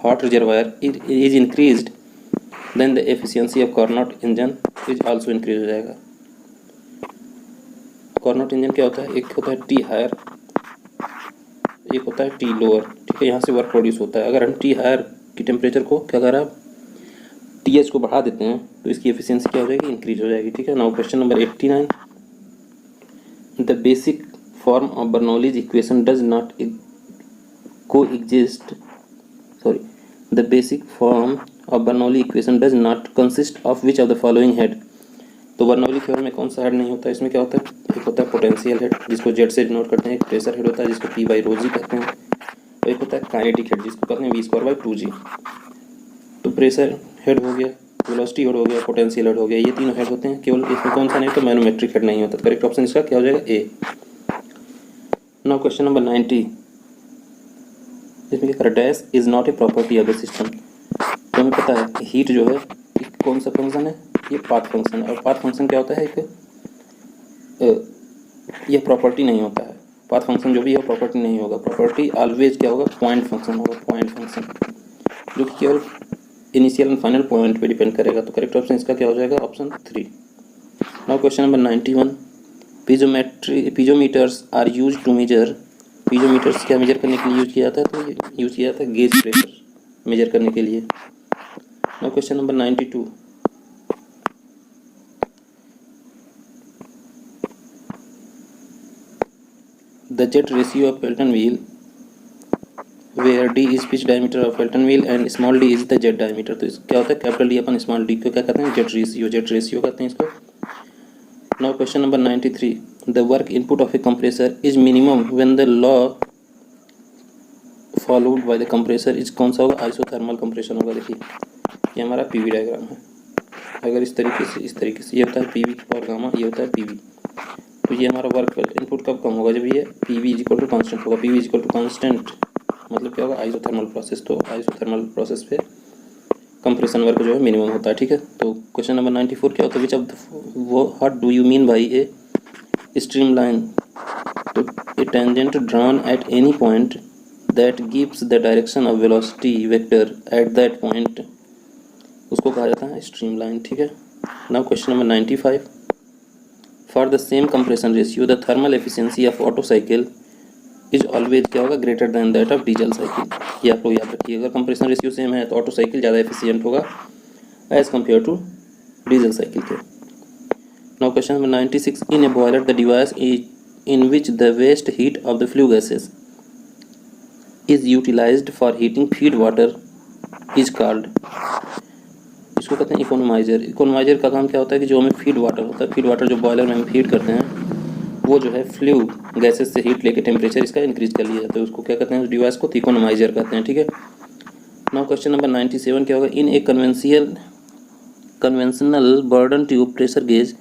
hot reservoir is increased, then the efficiency of Carnot engine is also increase हो जाएगा. Carnot engine क्या होता है, एक होता है T हायर, एक होता है T लोअर. ठीक है. यहाँ से वर्क प्रोड्यूस होता है. अगर हम T हायर की टेम्परेचर को क्या करा, TH को बढ़ा देते हैं तो इसकी एफिशिएंसी क्या हो जाएगी, इंक्रीज हो जाएगी. ठीक है. Now question number 89. The basic form of Bernoulli's equation does not coexist. The basic form of Bernoulli equation does not consist of which of the following head. तो बर्नौली थ्योरम में कौन सा हेड नहीं होता है, इसमें क्या होता है, एक होता है पोटेंशियल हेड जिसको जेड से डिनोट करते हैं, एक प्रेशर हेड होता है जिसको पी बाई रोजी कहते हैं, और एक होता है काइनेटिक हेड जिसको कहते हैं वी स्क्वायर बाई 2g. तो प्रेशर हेड हो गया, वेलोसिटी हेड हो गया, पोटेंशियल हेड हो गया, ये तीनों हेड होते हैं. केवल इसमें कौन सा नहीं होता, मैनोमेट्रिक हेड नहीं होता. करेक्ट ऑप्शन इसका क्या हो जाएगा, ए. Now question number 90. इसमें क्या करें, dash is not a property of the system. तो हमें पता है हीट जो है कौन सा फंक्शन है, ये पाथ फंक्शन. और पाथ फंक्शन क्या होता है, एक ये प्रॉपर्टी नहीं होता है. पाथ फंक्शन जो भी है प्रॉपर्टी नहीं होगा. प्रॉपर्टी ऑलवेज क्या होगा, पॉइंट फंक्शन होगा. पॉइंट फंक्शन जो कि केवल इनिशियल एंड फाइनल पॉइंट पे डिपेंड करेगा. तो करेक्ट ऑप्शन इसका क्या हो जाएगा, option 3. Now question number 91. Piezometers are use to measure. Piezometers क्या मेजर करने के लिए यूज किया जाता है, तो ये यूज किया जाता है गेज प्रेशर मेजर करने के लिए. Now question number 92. The jet ratio of Pelton wheel where D is pitch diameter of Pelton wheel and small D is the jet diameter. तो क्या होता है, capital D upon small D को क्या कहते हैं, जेट रेशियो. जेट रेशियो कहते हैं इसको. Now question number 93. The work input of A compressor is minimum when the law followed by the compressor is कौन सा होगा, आइसोथर्मल कंप्रेशन होगा. देखिए ये हमारा पीवी डायग्राम है. अगर इस तरीके से ये होता है पीवी और गामा, ये होता है पीवी. तो ये हमारा वर्क इनपुट कब कम होगा, जब ये PV is equal to constant होगा. PV is equal to constant मतलब क्या होगा, आइसोथर्मल प्रोसेस. तो आइसोथर्मल प्रोसेस पे कंप्रेशन वर्क जो है मिनिमम होता है. ठीक है. तो क्वेश्चन नंबर 94 क्या होता है, विच ऑफ वो what do you mean by a streamline. तो a tangent drawn at any point that gives the direction of velocity vector at that point, उसको कहा जाता है स्ट्रीमलाइन. ठीक है. Now question number 95. For the same compression ratio the thermal efficiency of Otto cycle is always क्या होगा, greater than that of diesel cycle. ये आप लोग याद रखिए. अगर कंप्रेशन रेशियो सेम है तो ऑटो साइकिल ज़्यादा एफिशिएंट होगा as compare to diesel cycle के. Now question number 96, in a boiler the device in which the waste heat of the flue gases is utilised for heating feed water is called. इसको कहते हैं economiser. Economiser का काम क्या होता है कि जो हमें फीड वाटर होता है, फीड वाटर जो बॉयलर में हम फीड करते हैं, वो जो है फ्लू गैसेस से हीट लेके टेम्परेचर इसका इंक्रीज कर लिया जाता है, उसको क्या कहते हैं, उस डिवाइस को इकोनोमाइजर कहते हैं। ठीक है। नाउ क्वेश्चन नंबर 97 क्या होगा, in a conventional Bourdon tube pressure gauge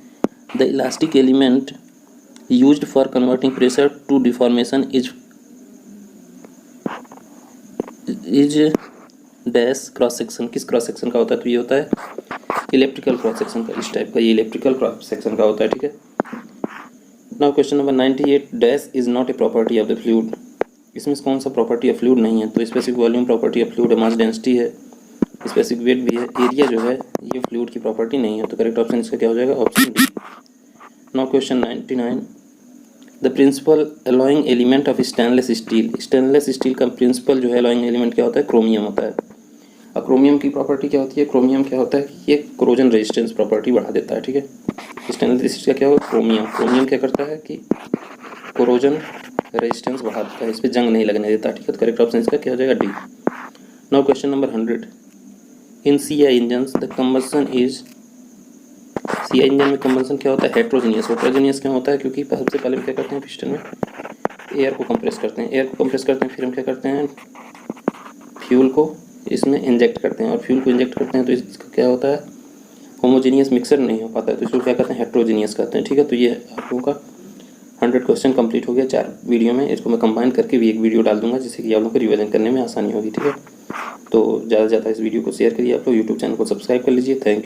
the elastic element used for converting pressure to deformation is dash cross section. किस क्रॉस सेक्शन का होता है, तो ये होता है इलेक्ट्रिकल क्रॉस सेक्शन का। इस टाइप का ये इलेक्ट्रिकल क्रॉस सेक्शन का होता है। ठीक है। Now question number 98, dash is not a property of the fluid. इसमें कौन सा प्रॉपर्टी ऑफ फ्लूइड नहीं है, तो specific volume property of fluid है, मास डेंसिटी है, स्पेसिफिक वेट भी है, एरिया जो है ये फ्लूइड की प्रॉपर्टी नहीं है। तो करेक्ट ऑप्शन इसका क्या हो जाएगा, option D. Now question 99, the principal alloying element of stainless steel. Stainless steel का प्रिंसिपल जो है अलॉइंग एलिमेंट क्या होता है, क्रोमियम होता है। और क्रोमियम की प्रॉपर्टी क्या होती है, क्रोमियम क्या होता है कि ये कोरोजन रेजिस्टेंस प्रॉपर्टी बढ़ा देता है। ठीक है। स्टेनलेस स्टील का क्या होगा, क्रोमियम क्या करता है कि कोरोजन रेजिस्टेंस बढ़ा देता है, इस पर जंग नहीं लगने देता। ठीक है। तो करेक्ट ऑप्शन इसका क्या हो जाएगा, D. Now question number 100, in CI engine the combustion is, CI engine में कंबशन क्या होता है, हेट्रोजीनियस। हेट्रोजीनियस क्या होता है, क्योंकि सबसे पहले हम क्या करते हैं, पिस्टन में एयर को कंप्रेस करते हैं, फिर हम क्या करते हैं, फ्यूल को इसमें इंजेक्ट करते हैं, और फ्यूल को इंजेक्ट करते हैं तो इसका क्या होता है, होमोजीनियस मिक्सर नहीं हो पाता है, तो इसको क्या कहते हैं, हेट्रोजीनियस कहते हैं। ठीक है। तो ये आप लोगों का 100 क्वेश्चन कंप्लीट हो गया 4 वीडियो में। इसको मैं कंबाइन करके भी एक वीडियो डाल दूंगा, जिससे कि आप लोगों को रिवीजन करने में आसानी होगी। ठीक है। तो ज़्यादा से ज़्यादा इस वीडियो को शेयर करिए, आप लोग यूट्यूब चैनल को सब्सक्राइब कर लीजिए। Thank you.